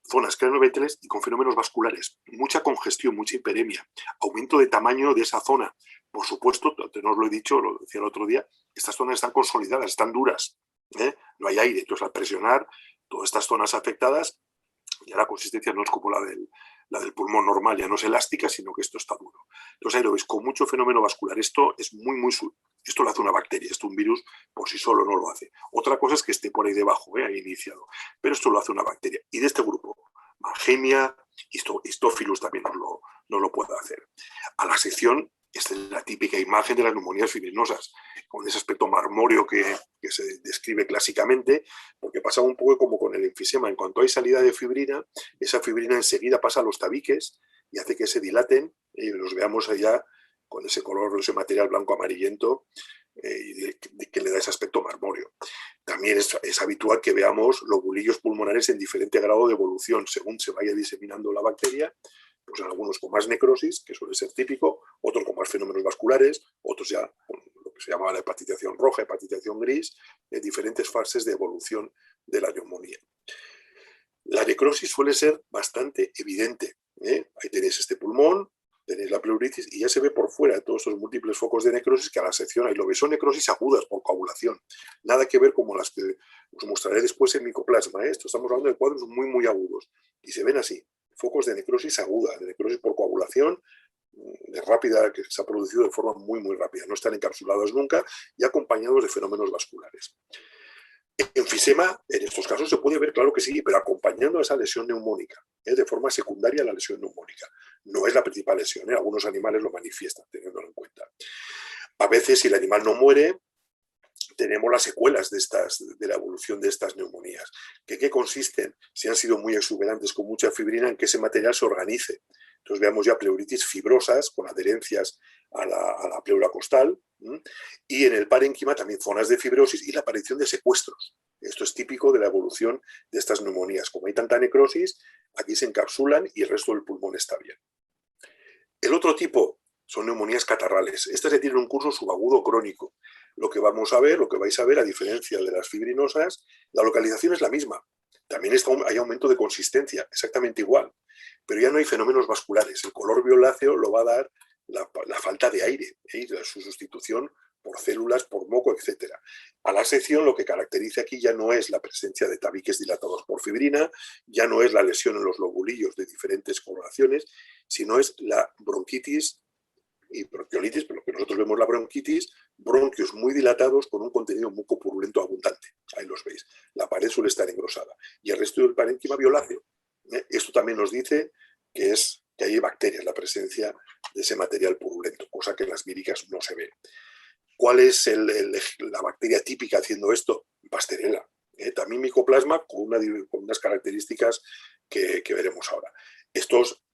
zonas cranoventrales y con fenómenos vasculares, mucha congestión, mucha hiperemia, aumento de tamaño de esa zona. Por supuesto, no os lo he dicho, lo decía el otro día, estas zonas están consolidadas, están duras, no hay aire, entonces al presionar todas estas zonas afectadas, ya la consistencia no es como la del pulmón normal, ya no es elástica, sino que esto está duro. Entonces ahí lo veis, con mucho fenómeno vascular. Esto es esto lo hace una bacteria, esto un virus por sí solo no lo hace. Otra cosa es que esté por ahí debajo, ahí iniciado, pero esto lo hace una bacteria. Y de este grupo, Mannheimia, Histophilus también nos lo puede hacer. A la sección Esta es la típica imagen de las neumonías fibrinosas, con ese aspecto marmóreo que se describe clásicamente, porque pasa un poco como con el enfisema. En cuanto hay salida de fibrina, esa fibrina enseguida pasa a los tabiques y hace que se dilaten y los veamos allá con ese color, ese material blanco amarillento que le da ese aspecto marmóreo. También es habitual que veamos lobulillos pulmonares en diferente grado de evolución según se vaya diseminando la bacteria, pues algunos con más necrosis, que suele ser típico, otros con más fenómenos vasculares, otros ya con lo que se llama la hepatitización roja, hepatitización gris, en diferentes fases de evolución de la neumonía. La necrosis suele ser bastante evidente. Ahí tenéis este pulmón, tenéis la pleuritis y ya se ve por fuera de todos estos múltiples focos de necrosis que a la sección ahí lo veis. Son necrosis agudas por coagulación. Nada que ver como las que os mostraré después en micoplasma. Esto estamos hablando de cuadros muy, muy agudos. Y se ven así, focos de necrosis aguda, de necrosis por coagulación, de rápida, que se ha producido de forma muy, muy rápida. No están encapsulados nunca y acompañados de fenómenos vasculares. Enfisema, en estos casos se puede ver, claro que sí, pero acompañando a esa lesión neumónica, de forma secundaria a la lesión neumónica. No es la principal lesión, algunos animales lo manifiestan, teniéndolo en cuenta. A veces, si el animal no muere, tenemos las secuelas de la evolución de estas neumonías. ¿Qué consisten? Si han sido muy exuberantes con mucha fibrina, en que ese material se organice. Entonces veamos ya pleuritis fibrosas con adherencias a la pleura costal, y en el parénquima también zonas de fibrosis y la aparición de secuestros. Esto es típico de la evolución de estas neumonías. Como hay tanta necrosis, aquí se encapsulan y el resto del pulmón está bien. El otro tipo son neumonías catarrales. Estas se tienen un curso subagudo crónico. Lo que vamos a ver, lo que vais a ver, a diferencia de las fibrinosas, la localización es la misma. También hay aumento de consistencia, exactamente igual. Pero ya no hay fenómenos vasculares. El color violáceo lo va a dar la falta de aire, su sustitución por células, por moco, etc. A la sección lo que caracteriza aquí ya no es la presencia de tabiques dilatados por fibrina, ya no es la lesión en los lobulillos de diferentes coloraciones, sino es la bronquitis y bronquiolitis, pero lo que nosotros vemos la bronquitis, bronquios muy dilatados con un contenido mucopurulento abundante. Ahí los veis. La pared suele estar engrosada. Y el resto del parénquima violáceo. Esto también nos dice que hay bacterias, la presencia de ese material purulento, cosa que en las víricas no se ve. ¿Cuál es la bacteria típica haciendo esto? Pasteurella. También micoplasma con unas características que veremos ahora.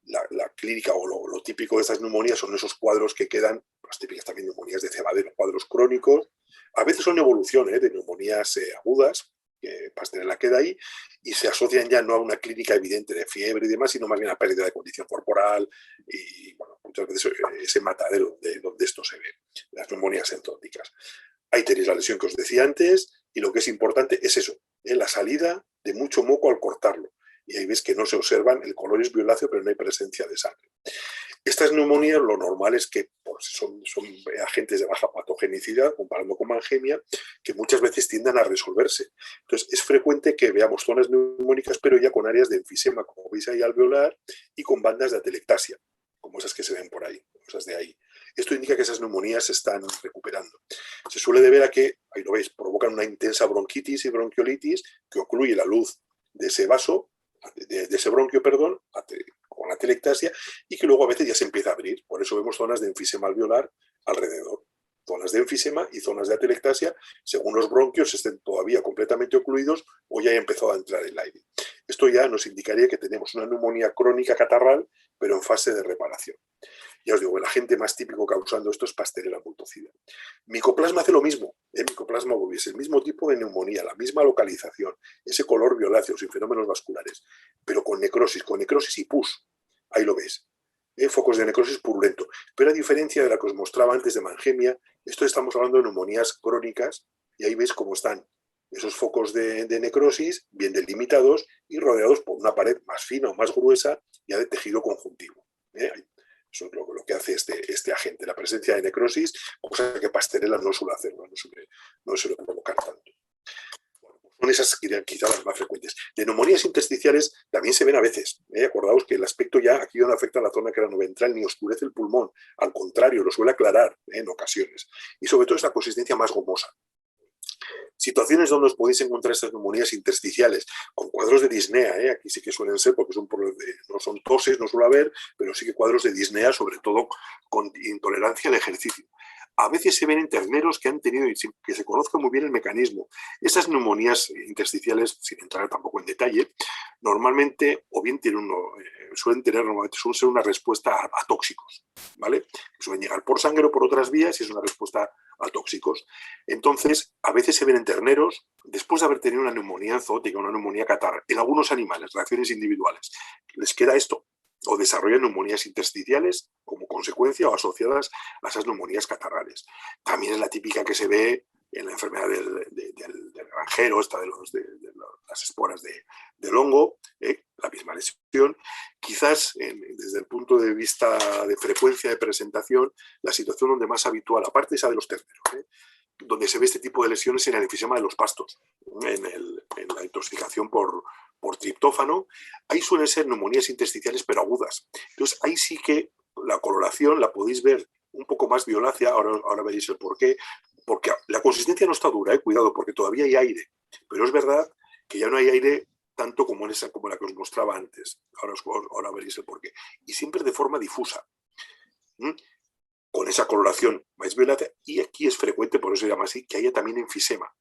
La clínica o lo típico de estas neumonías son esos cuadros que quedan, las típicas también neumonías de cebadero, cuadros crónicos. A veces son evolución de neumonías agudas, que Pasteurella queda ahí, y se asocian ya no a una clínica evidente de fiebre y demás, sino más bien a pérdida de condición corporal y, bueno, muchas veces ese matadero donde esto se ve, las neumonías entrópicas. Ahí tenéis la lesión que os decía antes, y lo que es importante es eso, la salida de mucho moco al cortarlo. Y ahí ves que no se observan, el color es violáceo, pero no hay presencia de sangre. Estas neumonías, lo normal es que son agentes de baja patogenicidad, comparando con mangemia, que muchas veces tiendan a resolverse. Entonces, es frecuente que veamos zonas neumónicas, pero ya con áreas de enfisema, como veis ahí alveolar, y con bandas de atelectasia, como esas que se ven por ahí, esas de ahí. Esto indica que esas neumonías se están recuperando. Se suele deber a que, ahí lo veis, provocan una intensa bronquitis y bronquiolitis que ocluye la luz de ese vaso, de ese bronquio, perdón, con la atelectasia, y que luego a veces ya se empieza a abrir. Por eso vemos zonas de enfisema alveolar alrededor. Zonas de enfisema y zonas de atelectasia, según los bronquios estén todavía completamente ocluidos o ya haya empezado a entrar el aire. Esto ya nos indicaría que tenemos una neumonía crónica catarral, pero en fase de reparación. Ya os digo, el agente más típico causando esto es Pasteurella multocida. Micoplasma hace lo mismo. Micoplasma bovis es el mismo tipo de neumonía, la misma localización, ese color violáceo sin fenómenos vasculares, pero con necrosis y pus. Ahí lo ves. Focos de necrosis purulento. Pero a diferencia de la que os mostraba antes de mangemia, esto estamos hablando de neumonías crónicas y ahí veis cómo están esos focos de necrosis bien delimitados y rodeados por una pared más fina o más gruesa ya de tejido conjuntivo. Eso es lo que hace este agente, la presencia de necrosis, cosa que Pasteurella no suele hacer, no suele provocar tanto. Bueno, son esas quizás las más frecuentes. De neumonías intersticiales también se ven a veces. Acordaos que el aspecto ya aquí no afecta a la zona cranioventral ni oscurece el pulmón, al contrario, lo suele aclarar en ocasiones. Y sobre todo es la consistencia más gomosa. Situaciones donde os podéis encontrar estas neumonías intersticiales, con cuadros de disnea, aquí sí que suelen ser, porque son no son toses, no suele haber, pero sí que cuadros de disnea, sobre todo con intolerancia al ejercicio. A veces se ven en terneros que han tenido, y que se conozca muy bien el mecanismo. Esas neumonías intersticiales, sin entrar tampoco en detalle, normalmente o bien suelen ser una respuesta a tóxicos, ¿vale? Suelen llegar por sangre o por otras vías y es una respuesta a tóxicos. Entonces, a veces se ven en terneros después de haber tenido una neumonía zoótica, una neumonía catarra. En algunos animales, reacciones individuales, les queda esto o desarrollan neumonías intersticiales como consecuencia o asociadas a esas neumonías catarrales. También es la típica que se ve en la enfermedad del granjero, esta de las esporas del hongo, la misma lesión. Quizás desde el punto de vista de frecuencia de presentación, la situación donde más habitual, aparte esa de los terneros, donde se ve este tipo de lesiones en el enfisema de los pastos, en la intoxicación por triptófano. Ahí suelen ser neumonías intersticiales pero agudas. Entonces ahí sí que la coloración la podéis ver un poco más violácea, ahora veréis el porqué, porque la consistencia no está dura, cuidado, porque todavía hay aire, pero es verdad que ya no hay aire tanto como la que os mostraba antes. Ahora veréis el porqué. Y siempre de forma difusa. Con esa coloración más violeta, y aquí es frecuente, por eso se llama así, que haya también enfisema,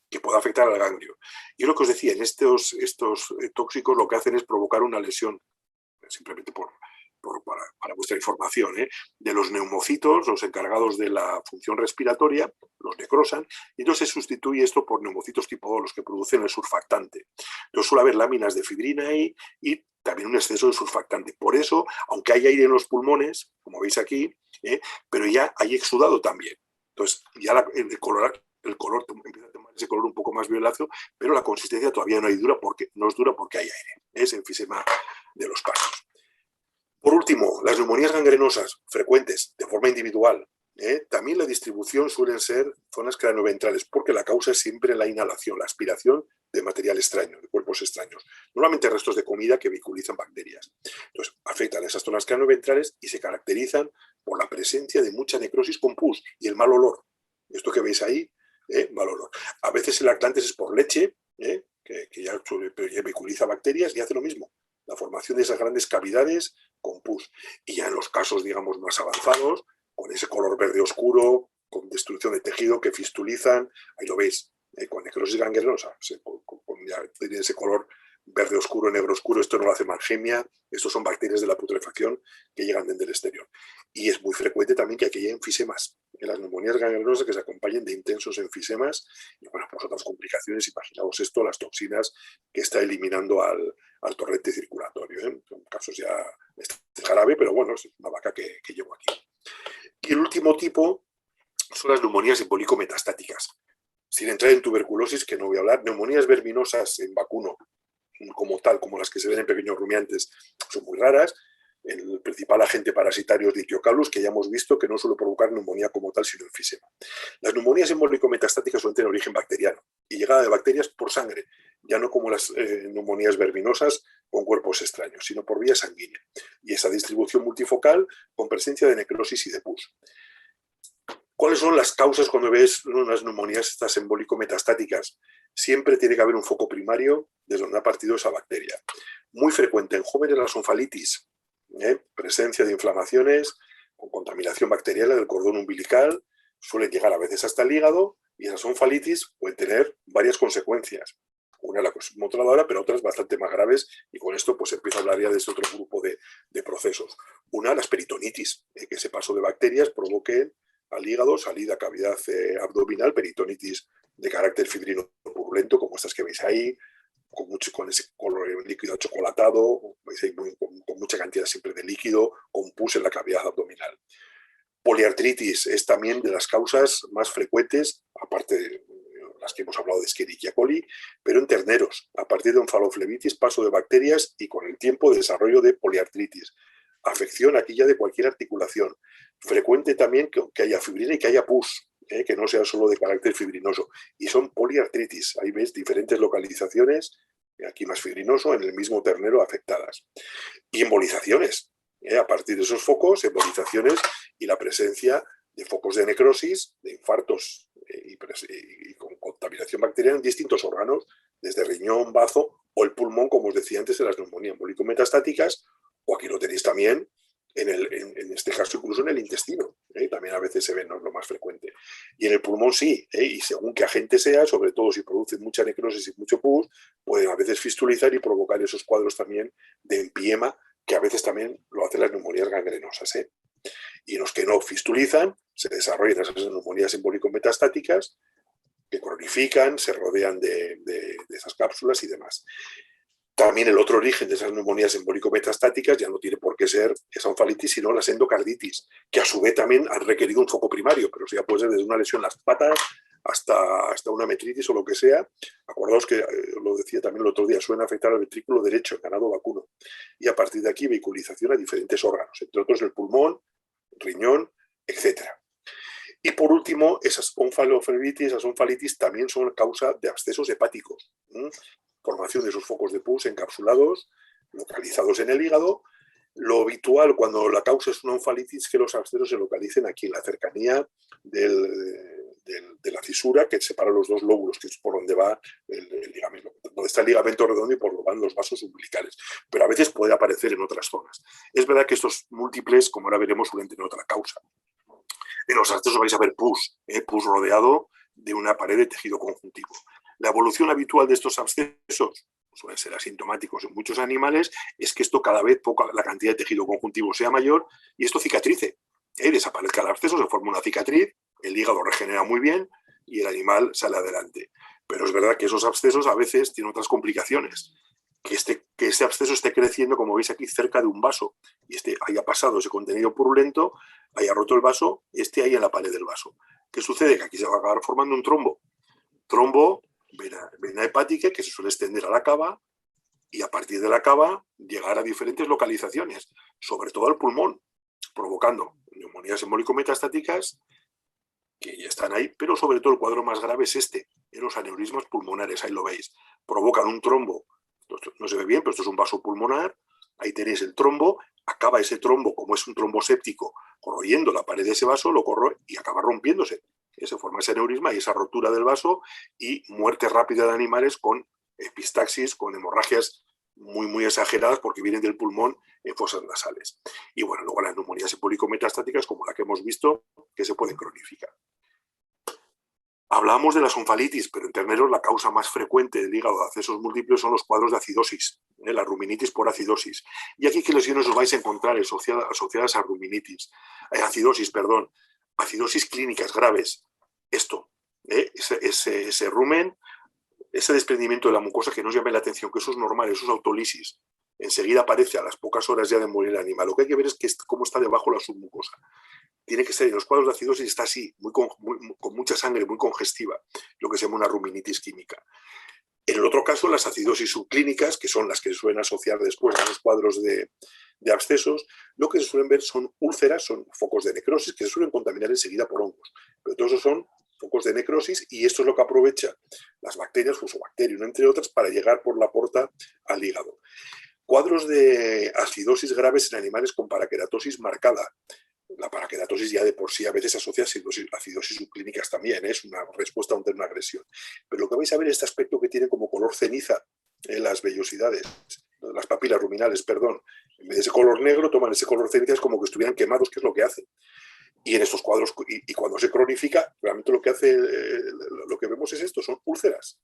que pueda afectar al ganglio. Y lo que os decía, en estos tóxicos lo que hacen es provocar una lesión, simplemente para vuestra información, de los neumocitos, los encargados de la función respiratoria, los necrosan, y entonces se sustituye esto por neumocitos tipo 2, los que producen el surfactante. Entonces suele haber láminas de fibrina ahí y también un exceso de surfactante. Por eso, aunque hay aire en los pulmones, como veis aquí, pero ya hay exudado también. Entonces, ya el color empieza a tomar ese color un poco más violáceo, pero la consistencia todavía no es dura porque hay aire. Es enfisema de los pasos. Por último, las neumonías gangrenosas frecuentes de forma individual. También la distribución suelen ser zonas cranioventrales, porque la causa es siempre la inhalación, la aspiración de material extraño, de cuerpos extraños. Normalmente restos de comida que vehiculizan bacterias. Entonces, afectan a esas zonas cranioventrales y se caracterizan por la presencia de mucha necrosis con pus y el mal olor. Esto que veis ahí, mal olor. A veces el lactantes es por leche, que ya vehiculiza bacterias y hace lo mismo. La formación de esas grandes cavidades con pus. Y ya en los casos, digamos, más avanzados, con ese color verde oscuro, con destrucción de tejido que fistulizan, ahí lo veis, con necrosis gangrenosa, tiene ese color verde oscuro, negro oscuro. Esto no lo hace Mannheimia, estos son bacterias de la putrefacción que llegan desde el exterior. Y es muy frecuente también que aquí haya enfisemas, en las neumonías gangrenosas que se acompañen de intensos enfisemas y, bueno, pues otras complicaciones. Imaginaos esto, las toxinas que está eliminando al torrente circulatorio. En casos ya es grave, pero bueno, es una vaca que llevo aquí. Y el último tipo son las neumonías embólico-metastáticas. Sin entrar en tuberculosis, que no voy a hablar, neumonías verminosas en vacuno, como tal, como las que se ven en pequeños rumiantes, son muy raras. El principal agente parasitario es Dictyocalus, que ya hemos visto que no suele provocar neumonía como tal, sino enfisema. Las neumonías embólico-metastáticas suelen tener origen bacteriano y llegada de bacterias por sangre, ya no como las neumonías verminosas con cuerpos extraños, sino por vía sanguínea. Y esa distribución multifocal con presencia de necrosis y de pus. ¿Cuáles son las causas cuando ves unas neumonías estas embólico-metastáticas? Siempre tiene que haber un foco primario desde donde ha partido esa bacteria. Muy frecuente en jóvenes la sonfalitis, presencia de inflamaciones con contaminación bacteriana del cordón umbilical, suelen llegar a veces hasta el hígado, y esas sonfalitis pueden tener varias consecuencias. Una la conmotoradora, pero otras bastante más graves, y con esto pues empiezo a hablar ya de este otro grupo de procesos. Una, las peritonitis, que ese paso de bacterias provoque al hígado, salida, cavidad abdominal, peritonitis de carácter fibrino purulento, como estas que veis ahí, con ese color líquido achocolatado, veis ahí con mucha cantidad siempre de líquido, con pus en la cavidad abdominal. Poliartritis es también de las causas más frecuentes, aparte de las que hemos hablado de Escherichia coli, pero en terneros, a partir de onfaloflebitis, paso de bacterias y con el tiempo desarrollo de poliartritis. Afección aquí ya de cualquier articulación. Frecuente también que haya fibrina y que haya pus, que no sea solo de carácter fibrinoso. Y son poliartritis. Ahí ves diferentes localizaciones, aquí más fibrinoso, en el mismo ternero afectadas. Y embolizaciones. A partir de esos focos, embolizaciones y la presencia de focos de necrosis, de infartos y con contaminación bacteriana en distintos órganos, desde riñón, bazo o el pulmón, como os decía antes, de las neumonías embólico-metastáticas, o aquí lo tenéis también, en este caso incluso en el intestino, también a veces se ve, no es lo más frecuente. Y en el pulmón sí, y según qué agente sea, sobre todo si produce mucha necrosis y mucho pus, pueden a veces fistulizar y provocar esos cuadros también de empiema, que a veces también lo hacen las neumonías gangrenosas. Y en los que no fistulizan, se desarrollan esas neumonías embólico-metastáticas que cronifican, se rodean de esas cápsulas y demás. También el otro origen de esas neumonías embólico-metastáticas ya no tiene por qué ser esa onfalitis, sino las endocarditis, que a su vez también han requerido un foco primario, pero eso ya puede ser desde una lesión en las patas hasta una metritis o lo que sea. Acordaos que, lo decía también el otro día, suelen afectar al ventrículo derecho, el ganado vacuno, y a partir de aquí vehiculización a diferentes órganos, entre otros el pulmón, riñón, etc. Y por último, esas onfalitis también son causa de abscesos hepáticos. Formación de esos focos de pus encapsulados, localizados en el hígado. Lo habitual cuando la causa es una onfalitis es que los abscesos se localicen aquí en la cercanía de la fisura que separa los dos lóbulos, que es por donde va el ligamento, donde está el ligamento redondo y por donde van los vasos umbilicales. Pero a veces puede aparecer en otras zonas. Es verdad que estos múltiples, como ahora veremos, suelen tener otra causa. En los abscesos vais a ver pus, pus rodeado de una pared de tejido conjuntivo. La evolución habitual de estos abscesos, suelen ser asintomáticos en muchos animales, es que esto cada vez la cantidad de tejido conjuntivo sea mayor y esto cicatrice. Desaparezca el absceso, se forma una cicatriz, el hígado regenera muy bien y el animal sale adelante. Pero es verdad que esos abscesos a veces tienen otras complicaciones. Que este absceso esté creciendo, como veis aquí, cerca de un vaso y haya pasado ese contenido purulento, haya roto el vaso y esté ahí en la pared del vaso. ¿Qué sucede? Que aquí se va a acabar formando un trombo. Trombo, vena hepática, que se suele extender a la cava y a partir de la cava llegar a diferentes localizaciones, sobre todo al pulmón, provocando neumonías embólico-metastáticas que ya están ahí, pero sobre todo el cuadro más grave es los aneurismas pulmonares, ahí lo veis, provocan un trombo. Esto no se ve bien, pero esto es un vaso pulmonar, ahí tenéis el trombo, acaba ese trombo, como es un trombo séptico, corroyendo la pared de ese vaso, lo corroe y acaba rompiéndose. Se forma ese aneurisma y esa rotura del vaso y muerte rápida de animales con epistaxis, con hemorragias muy, muy exageradas porque vienen del pulmón en fosas nasales. Y bueno, luego las neumonías embólico-metastáticas, como la que hemos visto, que se pueden cronificar. Hablábamos de las onfalitis, pero en terneros la causa más frecuente del hígado de abscesos múltiples son los cuadros de acidosis, la ruminitis por acidosis. Y aquí, ¿qué lesiones os vais a encontrar asociadas a ruminitis? Acidosis clínicas graves. Esto, ese rumen, ese desprendimiento de la mucosa que nos llame la atención, que eso es normal, eso es autolisis. Enseguida aparece a las pocas horas ya de morir el animal. Lo que hay que ver es cómo está debajo la submucosa. Tiene que ser, en los cuadros de acidosis está así, con mucha sangre, muy congestiva, lo que se llama una ruminitis química. En el otro caso, las acidosis subclínicas, que son las que se suelen asociar después a los cuadros de abscesos, lo que se suelen ver son úlceras, son focos de necrosis que se suelen contaminar enseguida por hongos. Pero todos esos son focos de necrosis y esto es lo que aprovecha las bacterias, Fusobacterium, entre otras, para llegar por la porta al hígado. Cuadros de acidosis graves en animales con paraqueratosis marcada. La paraqueratosis ya de por sí a veces se asocia a acidosis subclínicas también, es una respuesta ante una agresión. Pero lo que vais a ver es este aspecto que tiene como color ceniza en las vellosidades, las papilas ruminales, perdón. En vez de ese color negro, toman ese color ceniza, es como que estuvieran quemados, que es lo que hacen. Y en estos cuadros, y cuando se cronifica, realmente lo que hace, lo que vemos es esto, son úlceras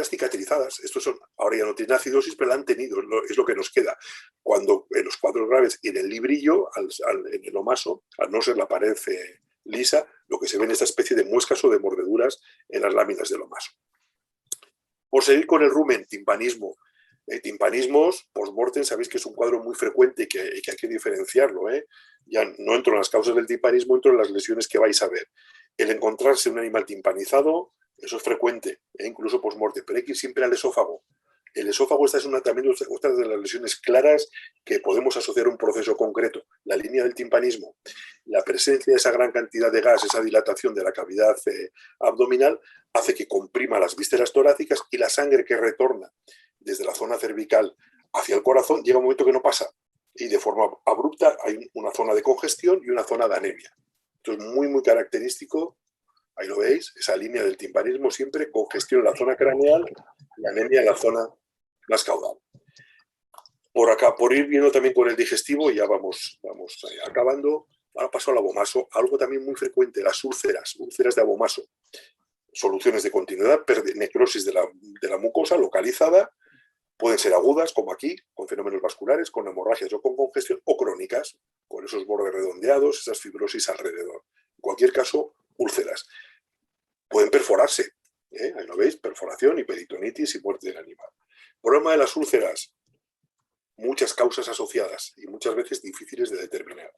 cicatrizadas. Estos son, ahora ya no tienen acidosis, pero la han tenido, es lo que nos queda. Cuando en los cuadros graves y en el librillo, en el omaso, al no ser la pared lisa, lo que se ve en esta especie de muescas o de mordeduras en las láminas del omaso. Por seguir con el rumen, timpanismo. Timpanismos, post-mortem, sabéis que es un cuadro muy frecuente y que hay que diferenciarlo. Ya no entro en las causas del timpanismo, entro en las lesiones que vais a ver. El encontrarse un animal timpanizado, eso es frecuente, incluso post-mortem, pero hay que ir siempre al esófago. El esófago, esta es también otra de las lesiones claras que podemos asociar a un proceso concreto. La línea del timpanismo, la presencia de esa gran cantidad de gas, esa dilatación de la cavidad abdominal, hace que comprima las vísceras torácicas y la sangre que retorna desde la zona cervical hacia el corazón llega un momento que no pasa y de forma abrupta hay una zona de congestión y una zona de anemia. Esto es muy, muy característico Ahí lo veis, esa línea del timpanismo siempre, congestión en la zona craneal y anemia en la zona más caudal. Por acá, por ir viendo también con el digestivo, ya vamos acabando. Ahora paso al abomaso, algo también muy frecuente, las úlceras de abomaso. Soluciones de continuidad, necrosis de la mucosa localizada, pueden ser agudas, como aquí, con fenómenos vasculares, con hemorragias o con congestión, o crónicas, con esos bordes redondeados, esas fibrosis alrededor. En cualquier caso, úlceras. Pueden perforarse, ahí lo veis, perforación y peritonitis y muerte del animal. Problema de las úlceras, muchas causas asociadas y muchas veces difíciles de determinar.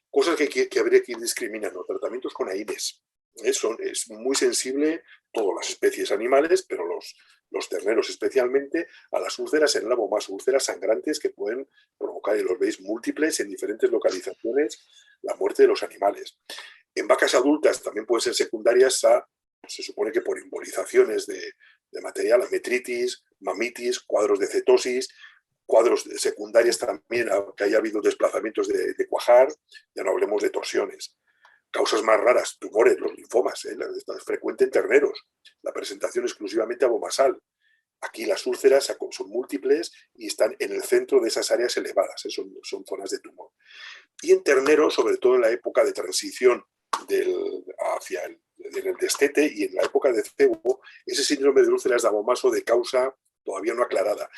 Cosas que habría que ir discriminando, tratamientos con AINES. Es muy sensible todas las especies animales, pero los terneros especialmente, a las úlceras en el abomaso, úlceras sangrantes que pueden provocar, y los veis, múltiples en diferentes localizaciones, la muerte de los animales. En vacas adultas también pueden ser secundarias a, se supone que por embolizaciones de material, a metritis, mamitis, cuadros de cetosis, cuadros secundarios también, que haya habido desplazamientos de cuajar, ya no hablemos de torsiones. Causas más raras, tumores, los linfomas, es frecuente en terneros, la presentación exclusivamente abomasal. Aquí las úlceras son múltiples y están en el centro de esas áreas elevadas, son zonas de tumor. Y en terneros, sobre todo en la época de transición hacia el destete y en la época de cebo, ese síndrome de úlceras de abomaso de causa todavía no aclarada.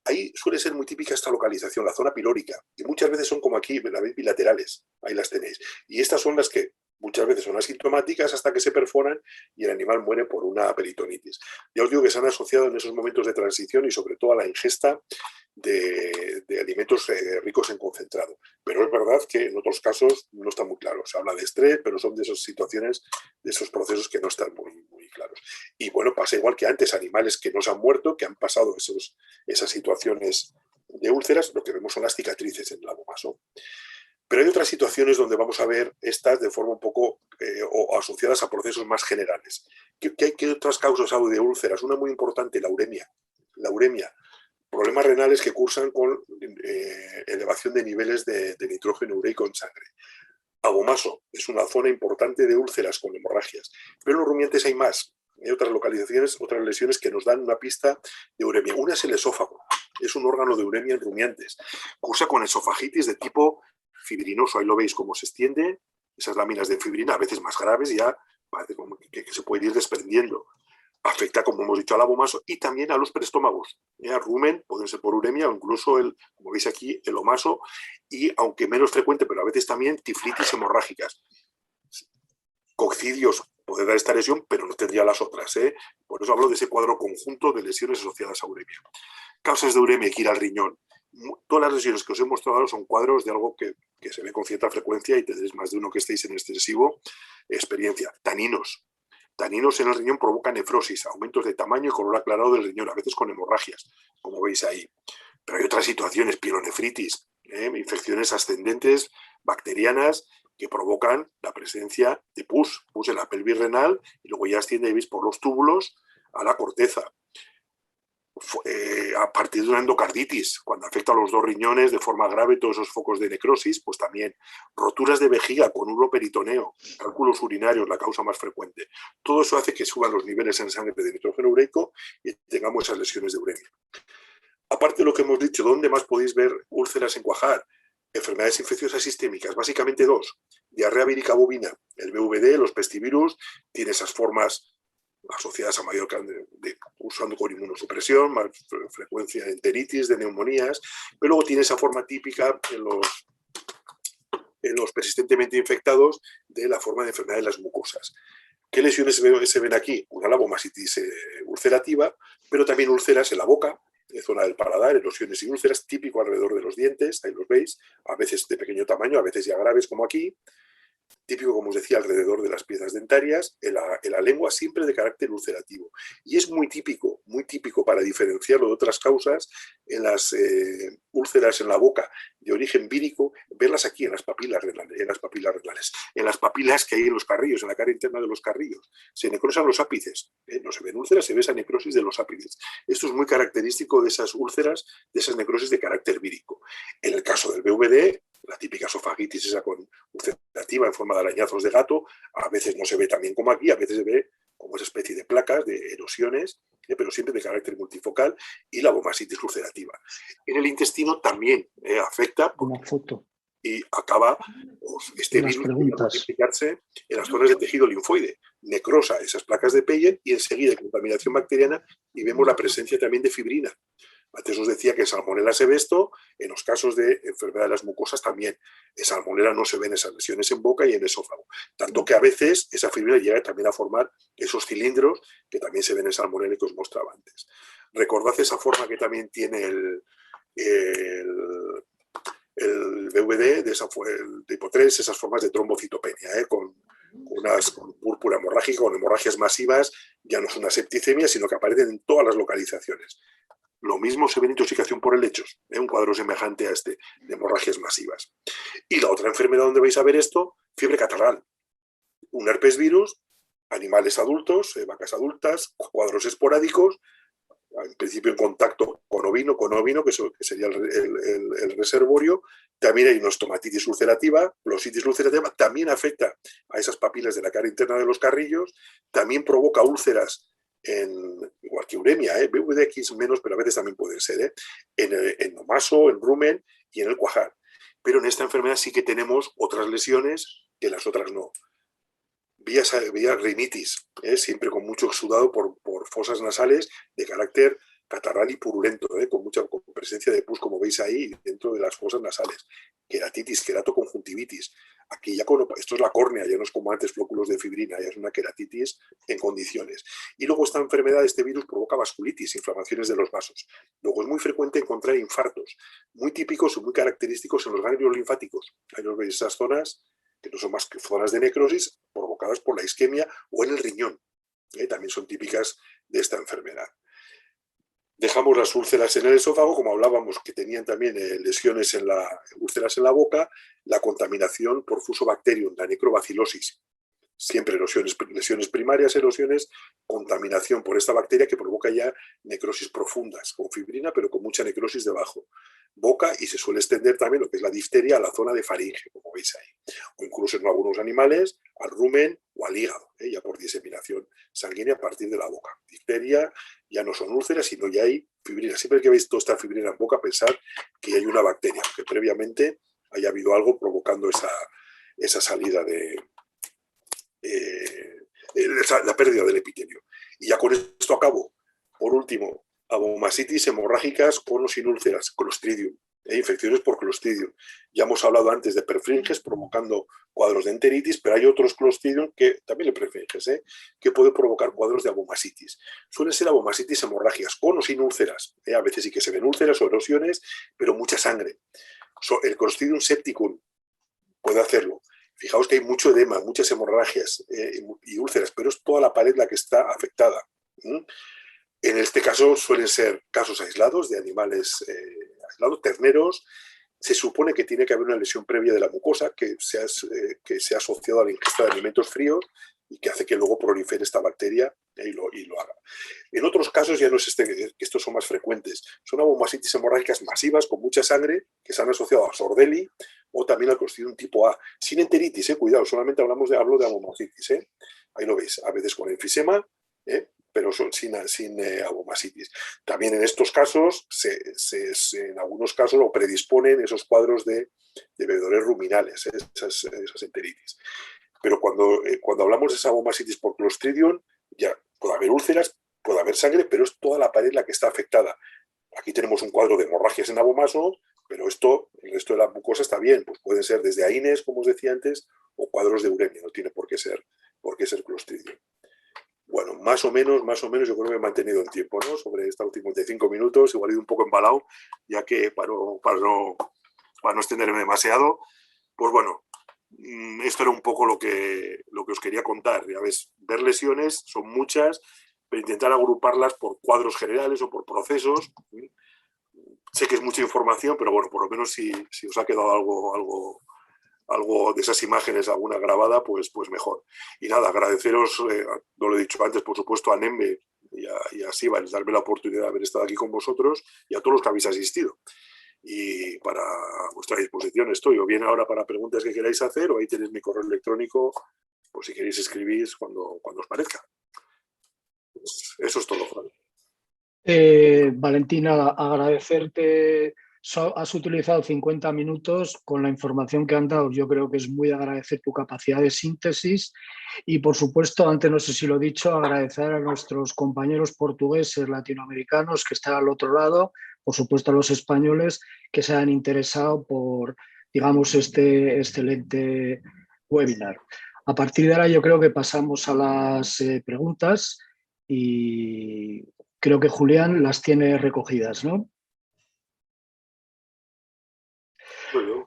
Ahí suele ser muy típica esta localización, la zona pilórica, y muchas veces son como aquí, la veis, bilaterales, ahí las tenéis. Y estas son las que muchas veces son asintomáticas hasta que se perforan y el animal muere por una peritonitis. Ya os digo que se han asociado en esos momentos de transición y sobre todo a la ingesta de alimentos ricos en concentrado. Pero es verdad que en otros casos no está muy claro. Se habla de estrés, pero son de esas situaciones, de esos procesos que no están muy claros. Y bueno, pasa igual que antes, animales que no se han muerto, que han pasado esas situaciones de úlceras, lo que vemos son las cicatrices en el abomaso. Pero hay otras situaciones donde vamos a ver estas de forma un poco o asociadas a procesos más generales. ¿Qué otras causas hay de úlceras? Una muy importante, la uremia. La uremia, problemas renales que cursan con elevación de niveles de nitrógeno ureico en sangre. Abomaso es una zona importante de úlceras con hemorragias. Pero en los rumiantes hay más. Hay otras localizaciones, otras lesiones que nos dan una pista de uremia. Una es el esófago. Es un órgano de uremia en rumiantes. Cursa con esofagitis de tipo fibrinoso. Ahí lo veis cómo se extiende. Esas láminas de fibrina, a veces más graves, ya parece como que se puede ir desprendiendo. Afecta, como hemos dicho, al abomaso y también a los preestómagos. Rumen, pueden ser por uremia o incluso, como veis aquí, el omaso y, aunque menos frecuente, pero a veces también, tiflitis hemorrágicas. Coccidios puede dar esta lesión, pero no tendría las otras. Por eso hablo de ese cuadro conjunto de lesiones asociadas a uremia. Causas de uremia, que ir al riñón. Todas las lesiones que os he mostrado son cuadros de algo que se ve con cierta frecuencia y tendréis más de uno que estéis en extensivo experiencia. Taninos. Taninos en el riñón provocan nefrosis, aumentos de tamaño y color aclarado del riñón, a veces con hemorragias, como veis ahí. Pero hay otras situaciones, pielonefritis, infecciones ascendentes bacterianas que provocan la presencia de pus en la pelvis renal y luego ya asciende, veis, por los túbulos a la corteza. A partir de una endocarditis, cuando afecta a los dos riñones de forma grave, todos esos focos de necrosis, pues también roturas de vejiga con uroperitoneo, cálculos urinarios, la causa más frecuente. Todo eso hace que suban los niveles en sangre de nitrógeno ureico y tengamos esas lesiones de uremia. Aparte de lo que hemos dicho, ¿dónde más podéis ver úlceras en cuajar? Enfermedades infecciosas sistémicas, básicamente dos. Diarrea vírica bovina, el BVD, los pestivirus, tiene esas formas asociadas a mayor usando con inmunosupresión, más frecuencia de enteritis, de neumonías, pero luego tiene esa forma típica en los persistentemente infectados de la forma de enfermedad de las mucosas. ¿Qué lesiones se ven aquí? Una labomasitis ulcerativa, pero también úlceras en la boca, en zona del paladar, erosiones y úlceras, típico alrededor de los dientes, ahí los veis, a veces de pequeño tamaño, a veces ya graves como aquí. Típico, como os decía, alrededor de las piezas dentarias, en la lengua, siempre de carácter ulcerativo. Y es muy típico para diferenciarlo de otras causas, en las úlceras en la boca de origen vírico, verlas aquí en las papilas renales, en las papilas que hay en los carrillos, en la cara interna de los carrillos. Se necrosan los ápices, no se ven úlceras, se ve esa necrosis de los ápices. Esto es muy característico de esas úlceras, de esas necrosis de carácter vírico. En el caso del BVD, la típica esofagitis esa con ulcerativa en forma de arañazos de gato, a veces no se ve tan bien como aquí, a veces se ve como esa especie de placas, de erosiones, pero siempre de carácter multifocal, y la abomasitis ulcerativa. En el intestino también afecta Una foto. y acaba este Unas virus preguntas. multiplicarse en las zonas de tejido linfoide, necrosa esas placas de Peyer y enseguida hay contaminación bacteriana y vemos la presencia también de fibrina. Antes os decía que Salmonella sevesto, en los casos de enfermedad de las mucosas también. En Salmonella no se ven esas lesiones en boca y en esófago. Tanto que a veces esa fibrina llega también a formar esos cilindros que también se ven en Salmonella y que os mostraba antes. Recordad esa forma que también tiene el VVD, el tipo 3, esas formas de trombocitopenia, con púrpura hemorrágica, con hemorragias masivas, ya no es una septicemia, sino que aparecen en todas las localizaciones. Lo mismo se ve en intoxicación por helechos, un cuadro semejante a este, de hemorragias masivas. Y la otra enfermedad donde vais a ver esto, fiebre catarral. Un herpes virus, animales adultos, vacas adultas, cuadros esporádicos, en principio en contacto con ovino, que sería el reservorio. También hay una estomatitis ulcerativa, glositis ulcerativa, también afecta a esas papilas de la cara interna de los carrillos, también provoca úlceras, igual que uremia, VVDX menos, pero a veces también pueden ser, en omaso, en rumen y en el cuajar. Pero en esta enfermedad sí que tenemos otras lesiones que las otras no. Vía rinitis, siempre con mucho exudado por fosas nasales de carácter catarral y purulento, con mucha presencia de pus, como veis ahí, dentro de las fosas nasales. Queratitis, queratoconjuntivitis. Aquí ya esto es la córnea, ya no es como antes flóculos de fibrina, ya es una queratitis en condiciones. Y luego esta enfermedad, este virus provoca vasculitis, inflamaciones de los vasos. Luego es muy frecuente encontrar infartos, muy típicos y muy característicos en los ganglios linfáticos. Ahí los veis, esas zonas que no son más que zonas de necrosis provocadas por la isquemia o en el riñón. También son típicas de esta enfermedad. Dejamos las úlceras en el esófago, como hablábamos, que tenían también lesiones úlceras en la boca, la contaminación por Fusobacterium, la necrobacilosis. Siempre lesiones primarias, erosiones, contaminación por esta bacteria que provoca ya necrosis profundas, con fibrina, pero con mucha necrosis debajo. Boca, y se suele extender también lo que es la difteria a la zona de faringe, como veis ahí. O incluso en algunos animales, al rumen o al hígado, ya por diseminación sanguínea a partir de la boca. Difteria ya no son úlceras, sino ya hay fibrina. Siempre que veis toda esta fibrina en boca, pensad que hay una bacteria, aunque previamente haya habido algo provocando esa salida la pérdida del epitelio. Y ya con esto acabo. Por último, abomasitis hemorrágicas con o sin úlceras, Clostridium, infecciones por Clostridium. Ya hemos hablado antes de perfringes provocando cuadros de enteritis, pero hay otros Clostridium que también le perfringes, que pueden provocar cuadros de abomasitis. Suelen ser abomasitis hemorrágicas con o sin úlceras. A veces sí que se ven úlceras o erosiones, pero mucha sangre. El Clostridium septicum puede hacerlo. Fijaos que hay mucho edema, muchas hemorragias y úlceras, pero es toda la pared la que está afectada. En este caso suelen ser casos aislados de animales aislados, terneros. Se supone que tiene que haber una lesión previa de la mucosa que se ha asociado a la ingesta de alimentos fríos y que hace que luego prolifere esta bacteria y lo haga. En otros casos ya no es que estos son más frecuentes. Son abomasitis hemorrágicas masivas con mucha sangre que se han asociado a Sordelli o también al Clostridium tipo A. Sin enteritis, cuidado, solamente hablo de abomasitis. Ahí lo veis, a veces con enfisema, pero sin abomasitis. También en estos casos, en algunos casos lo predisponen esos cuadros de bebedores ruminales, esas enteritis. Pero cuando hablamos de esa abomasitis por Clostridium, ya puede haber úlceras, puede haber sangre, pero es toda la pared la que está afectada. Aquí tenemos un cuadro de hemorragias en abomaso, pero el resto de la mucosa está bien. Pues pueden ser desde AINES, como os decía antes, o cuadros de uremia, no tiene por qué ser Clostridium. Bueno, más o menos, yo creo que me he mantenido en tiempo, ¿no? Sobre estos últimos 55 minutos, igual he ido un poco embalado, ya que para no extenderme demasiado, pues bueno, esto era un poco lo que os quería contar. Ya ves, ver lesiones son muchas, pero intentar agruparlas por cuadros generales o por procesos. Sé que es mucha información, pero bueno, por lo menos si os ha quedado algo de esas imágenes, alguna grabada, pues mejor. Y nada, agradeceros, no lo he dicho antes, por supuesto, a Nembe y a Sibal, darme la oportunidad de haber estado aquí con vosotros y a todos los que habéis asistido. y para vuestra disposición estoy, o bien ahora para preguntas que queráis hacer, o ahí tenéis mi correo electrónico, pues si queréis escribir cuando os parezca. Pues eso es todo, Fran. Valentina, agradecerte. Has utilizado 50 minutos con la información que han dado. Yo creo que es muy agradecer tu capacidad de síntesis y, por supuesto, antes no sé si lo he dicho, agradecer a nuestros compañeros portugueses, latinoamericanos que están al otro lado, por supuesto a los españoles que se han interesado por, digamos, este excelente webinar. A partir de ahora yo creo que pasamos a las preguntas y creo que Julián las tiene recogidas, ¿no?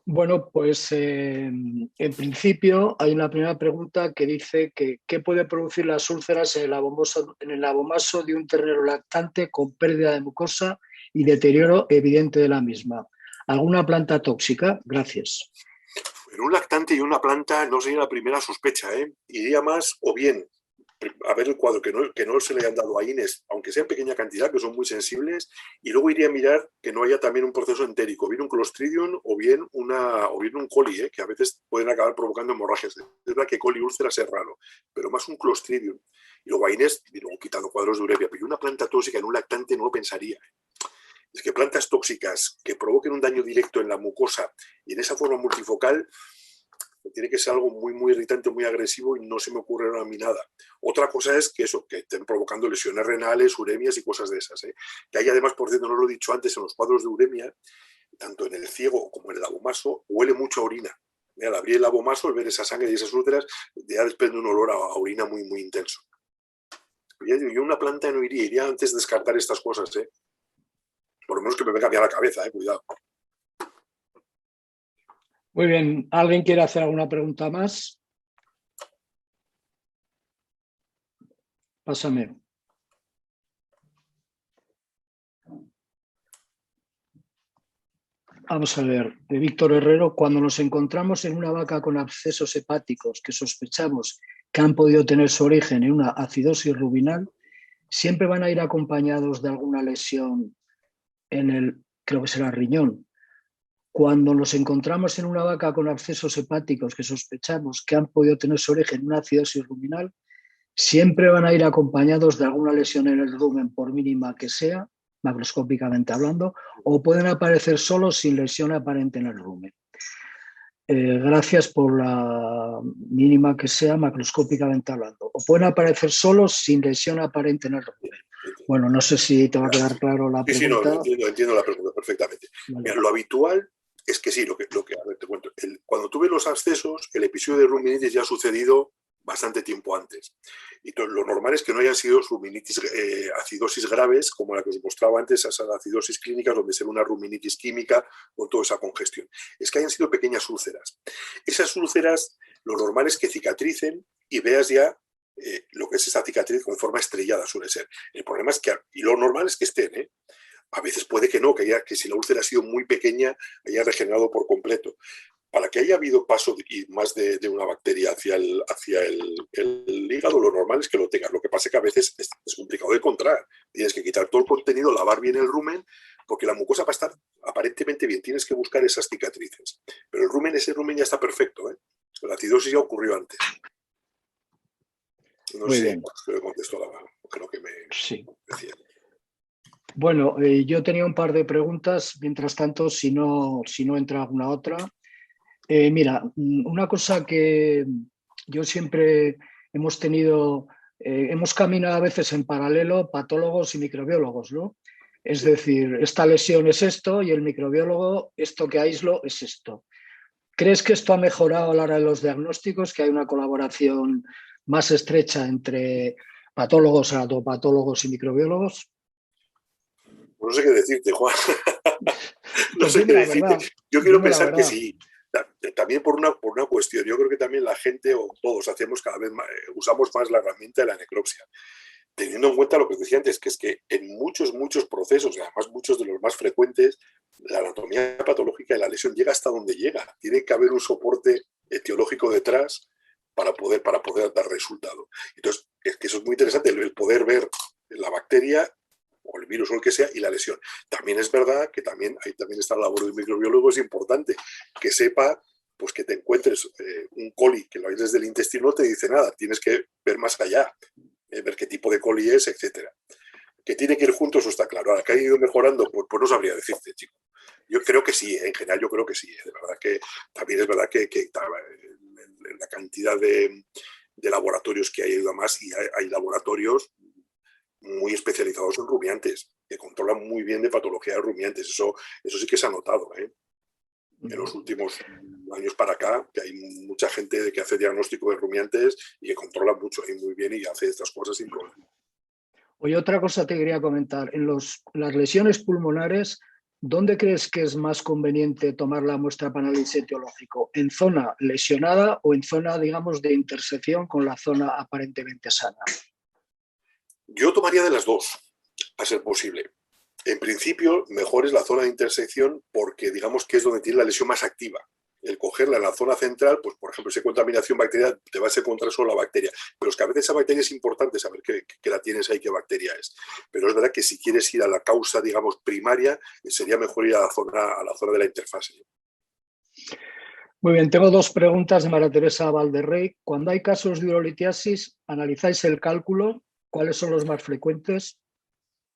Bueno, pues en principio hay una primera pregunta que dice que ¿qué puede producir las úlceras en el abomaso de un ternero lactante con pérdida de mucosa y deterioro evidente de la misma? ¿Alguna planta tóxica? Gracias. En un lactante y una planta no sería la primera sospecha, ¿eh? Iría más, o bien, a ver el cuadro, que no se le hayan dado a Inés, aunque sea en pequeña cantidad, que son muy sensibles, y luego iría a mirar que no haya también un proceso entérico, bien un Clostridium o bien un coli, que a veces pueden acabar provocando hemorragias. Es verdad que coli úlceras es raro, pero más un Clostridium. Y luego a Inés, y luego quitando cuadros de uremia, pero una planta tóxica en un lactante no lo pensaría. Es que plantas tóxicas que provoquen un daño directo en la mucosa y en esa forma multifocal, tiene que ser algo muy, muy irritante, muy agresivo y no se me ocurre a mí nada. Otra cosa es que estén provocando lesiones renales, uremias y cosas de esas. Que hay además, por cierto, no lo he dicho antes, en los cuadros de uremia, tanto en el ciego como en el abomaso, huele mucho a orina. Al abrir el abomaso, al ver esa sangre y esas úlceras, ya desprende un olor a orina muy, muy intenso. Yo una planta no iría antes de descartar estas cosas. Por lo menos que me venga bien a la cabeza, cuidado. Muy bien. ¿Alguien quiere hacer alguna pregunta más? Pásame. Vamos a ver, de Víctor Herrero, cuando nos encontramos en una vaca con abscesos hepáticos que sospechamos que han podido tener su origen en una acidosis ruminal, siempre van a ir acompañados de alguna lesión en el, creo que será riñón. Cuando nos encontramos en una vaca con abscesos hepáticos que sospechamos que han podido tener su origen en una acidosis ruminal, siempre van a ir acompañados de alguna lesión en el rumen, por mínima que sea, macroscópicamente hablando, o pueden aparecer solos sin lesión aparente en el rumen. Gracias por la mínima que sea, macroscópicamente hablando. O pueden aparecer solos sin lesión aparente en el rumen. Bueno, no sé si te va a quedar claro la pregunta. Sí, no, entiendo la pregunta perfectamente. Vale. Mira, lo habitual es que sí, a ver, te cuento. Cuando tuve los abscesos, el episodio de ruminitis ya ha sucedido bastante tiempo antes. Y lo normal es que no hayan sido ruminitis, acidosis graves, como la que os mostraba antes, esas acidosis clínicas donde se ve una ruminitis química con toda esa congestión. Es que hayan sido pequeñas úlceras. Esas úlceras, lo normal es que cicatricen y veas ya lo que es esa cicatriz con forma estrellada, suele ser. El problema es que, y lo normal es que estén, a veces puede que no, que si la úlcera ha sido muy pequeña, haya regenerado por completo. Para que haya habido paso y más de una bacteria hacia el hígado, lo normal es que lo tengas. Lo que pasa es que a veces es complicado de encontrar. Tienes que quitar todo el contenido, lavar bien el rumen, porque la mucosa va a estar aparentemente bien. Tienes que buscar esas cicatrices. Pero ese rumen ya está perfecto. La acidosis ya ocurrió antes. No Muy sé bien. si le contesto lo que me decía. Bueno, yo tenía un par de preguntas. Mientras tanto, si no entra alguna otra. Mira, una cosa que yo siempre hemos tenido, hemos caminado a veces en paralelo patólogos y microbiólogos, ¿no? Es decir, esta lesión es esto y el microbiólogo, esto que aíslo es esto. ¿Crees que esto ha mejorado a la hora de los diagnósticos, que hay una colaboración más estrecha entre patólogos, anatopatólogos y microbiólogos? No sé qué decirte, Juan. No sé qué decirte. Yo quiero pensar que sí. También por una cuestión. Yo creo que también la gente, o todos, hacemos cada vez más, usamos más la herramienta de la necropsia. Teniendo en cuenta lo que os decía antes, que es que en muchos procesos, y además muchos de los más frecuentes, la anatomía patológica de la lesión llega hasta donde llega. Tiene que haber un soporte etiológico detrás para poder dar resultado. Entonces, es que eso es muy interesante, el poder ver la bacteria o el virus o el que sea, y la lesión. También es verdad que ahí también está la labor del microbiólogo, es importante que sepa, pues que te encuentres un coli que lo hay desde el intestino, no te dice nada, tienes que ver más allá, ver qué tipo de coli es, etcétera. Que tiene que ir juntos, eso está claro. Ahora, que ha ido mejorando, pues no sabría decirte, chico. Yo creo que sí, en general yo creo que sí. De verdad que también es verdad que la cantidad de laboratorios que hay ayuda más, y hay laboratorios muy especializados en rumiantes, que controlan muy bien de patología de rumiantes. Eso sí que se ha notado, ¿eh? En los últimos años para acá, que hay mucha gente que hace diagnóstico de rumiantes y que controla mucho y muy bien y hace estas cosas sin problema. Oye, otra cosa te quería comentar. En las lesiones pulmonares, ¿dónde crees que es más conveniente tomar la muestra para análisis etiológico? ¿En zona lesionada o en zona, digamos, de intersección con la zona aparentemente sana? Yo tomaría de las dos, a ser posible. En principio, mejor es la zona de intersección porque digamos que es donde tiene la lesión más activa. El cogerla en la zona central, pues por ejemplo, si hay contaminación bacterial, te vas a encontrar solo la bacteria. Pero es que a veces esa bacteria es importante saber que la tienes ahí, qué bacteria es. Pero es verdad que si quieres ir a la causa, digamos, primaria, sería mejor ir a la zona de la interfase. Muy bien, tengo dos preguntas de María Teresa Valderrey. Cuando hay casos de urolitiasis, ¿analizáis el cálculo? ¿Cuáles son los más frecuentes?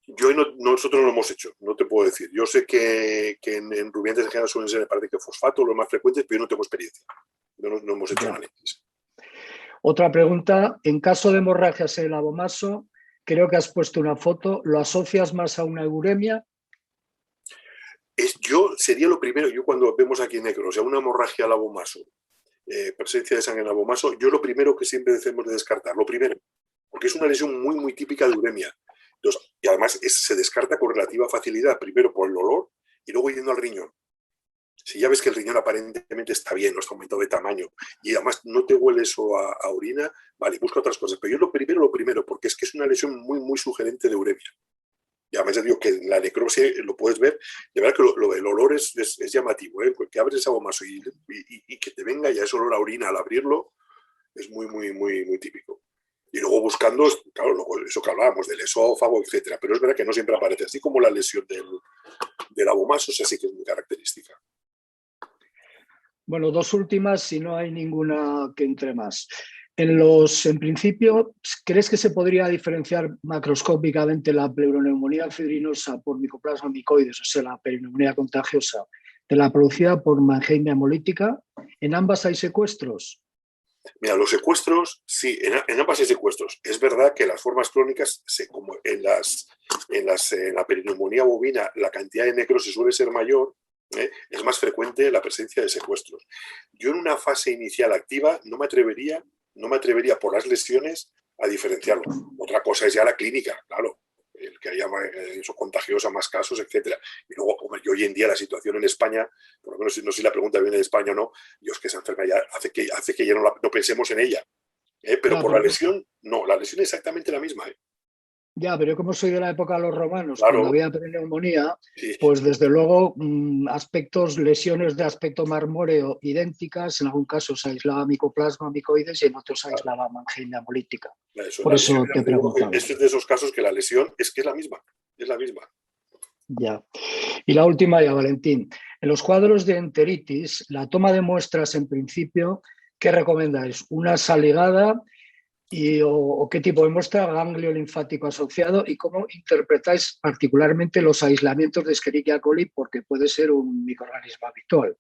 Nosotros no lo hemos hecho, no te puedo decir. Yo sé que en rumiantes en general suelen ser, me parece que fosfato, los más frecuentes, pero yo no tengo experiencia. No hemos hecho análisis. Otra pregunta, en caso de hemorragias en el abomaso, creo que has puesto una foto, ¿lo asocias más a una uremia? Sería lo primero, yo cuando vemos aquí en necro, o sea, una hemorragia al abomaso, presencia de sangre en el abomaso, yo lo primero que siempre debemos de descartar, lo primero, porque es una lesión muy, muy típica de uremia. Entonces, y además se descarta con relativa facilidad, primero por el olor y luego yendo al riñón. Si ya ves que el riñón aparentemente está bien, no está aumentado de tamaño, y además no te huele eso a orina, vale, busca otras cosas. Pero yo lo primero, porque es que es una lesión muy, muy sugerente de uremia. Y además ya digo que en la necropsia lo puedes ver, de verdad que el olor es llamativo, ¿eh? Porque abres ese abomaso y que te venga ya ese olor a orina al abrirlo, es muy, muy, muy, muy típico. Y luego buscando, claro, eso que hablábamos del esófago, etcétera. Pero es verdad que no siempre aparece, así como la lesión del abomaso, o sea, sí que es muy característica. Bueno, dos últimas, si no hay ninguna que entre más. En principio, ¿crees que se podría diferenciar macroscópicamente la pleuroneumonía fibrinosa por Mycoplasma mycoides, o sea, la perineumonía contagiosa, de la producida por Mannheimia hemolítica? ¿En ambas hay secuestros? Mira, los secuestros, sí, en ambas hay secuestros. Es verdad que las formas crónicas, como en la perineumonía bovina, la cantidad de necrosis suele ser mayor, es más frecuente la presencia de secuestros. Yo en una fase inicial activa no me atrevería por las lesiones a diferenciarlo. Otra cosa es ya la clínica, claro, el que haya eso contagiosa, más casos, etcétera. Y luego, yo hoy en día la situación en España, por lo menos no sé si la pregunta viene de España o no, Dios, que esa enfermedad hace que ya no pensemos en ella. Pero por la lesión, no, la lesión es exactamente la misma. Ya, pero yo como soy de la época de los romanos, claro, cuando había perineumonía, sí. Pues desde luego lesiones de aspecto marmóreo idénticas, en algún caso se aislaba Mycoplasma mycoides y en otros se aislaba Mannheimia hemolítica. Por eso te preguntaba. Este es de esos casos que la lesión es que es la misma, Ya. Y la última ya, Valentín. En los cuadros de enteritis, la toma de muestras en principio, ¿qué recomendáis? ¿Una saligada? ¿O qué tipo de muestra? ¿Ganglio linfático asociado? ¿Y cómo interpretáis particularmente los aislamientos de Escherichia coli? Porque puede ser un microorganismo habitual.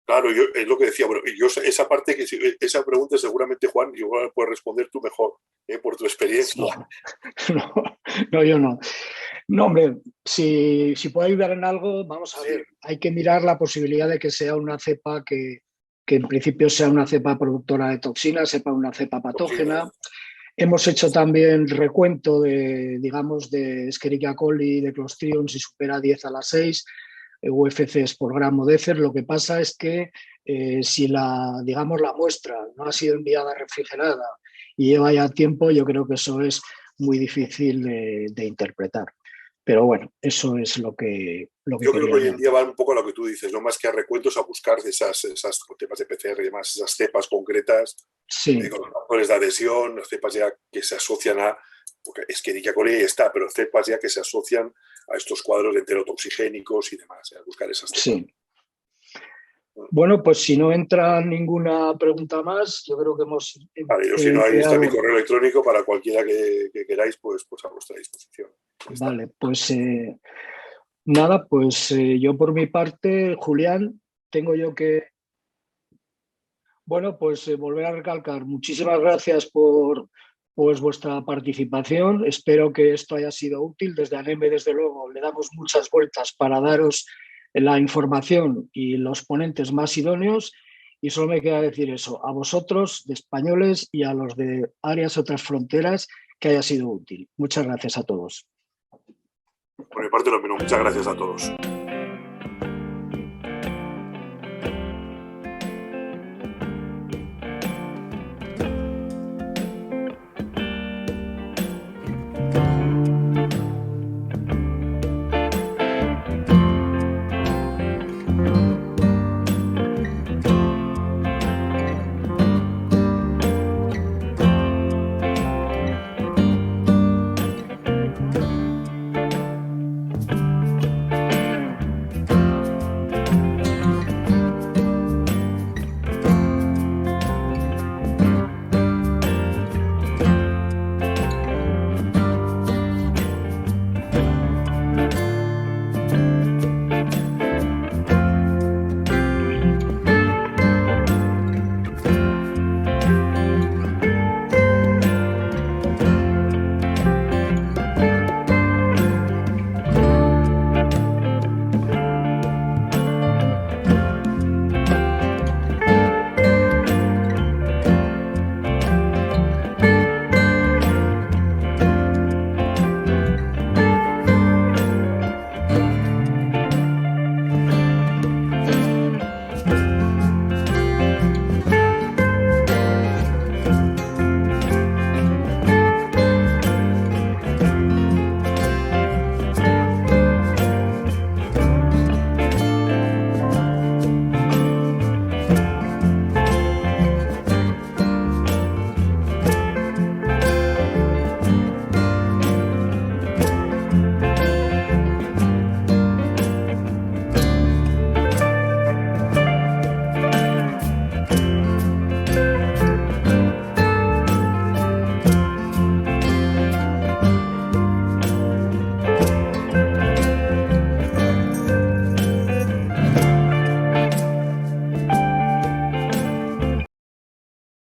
Claro, es lo que decía. Bueno, esa pregunta seguramente, Juan, igual la puedes responder tú mejor, por tu experiencia. No, yo no. No, hombre, si puedo ayudar en algo, vamos a ver. Hay que mirar la posibilidad de que sea una cepa que en principio sea una cepa productora de toxinas, una cepa patógena. Hemos hecho también recuento de Escherichia coli, de Clostridium, si supera 10 a la 6, UFCs por gramo de Cer. Lo que pasa es que si la muestra no ha sido enviada refrigerada y lleva ya tiempo, yo creo que eso es muy difícil de interpretar. Pero bueno, eso es lo que yo creo que hoy en día va un poco a lo que tú dices, no más que a recuentos, a buscar esas temas de PCR y demás, esas cepas concretas, sí. Con los factores de adhesión, las cepas ya que se asocian a porque Escherichia coli está, pero cepas ya que se asocian a estos cuadros de enterotoxigénicos y demás, a buscar esas cepas. Sí. Bueno, pues si no entra ninguna pregunta más, yo creo que hemos... Vale, yo si no, ahí está mi correo electrónico para cualquiera que queráis, pues a vuestra disposición. Vale, pues nada, pues yo por mi parte, Julián, tengo yo que... Bueno, pues volver a recalcar, muchísimas gracias por vuestra participación. Espero que esto haya sido útil. Desde ANEME, desde luego, le damos muchas vueltas para daros la información y los ponentes más idóneos. Y solo me queda decir eso, a vosotros, de españoles, y a los de áreas otras fronteras, que haya sido útil. Muchas gracias a todos. Por mi parte, lo mismo. Muchas gracias a todos.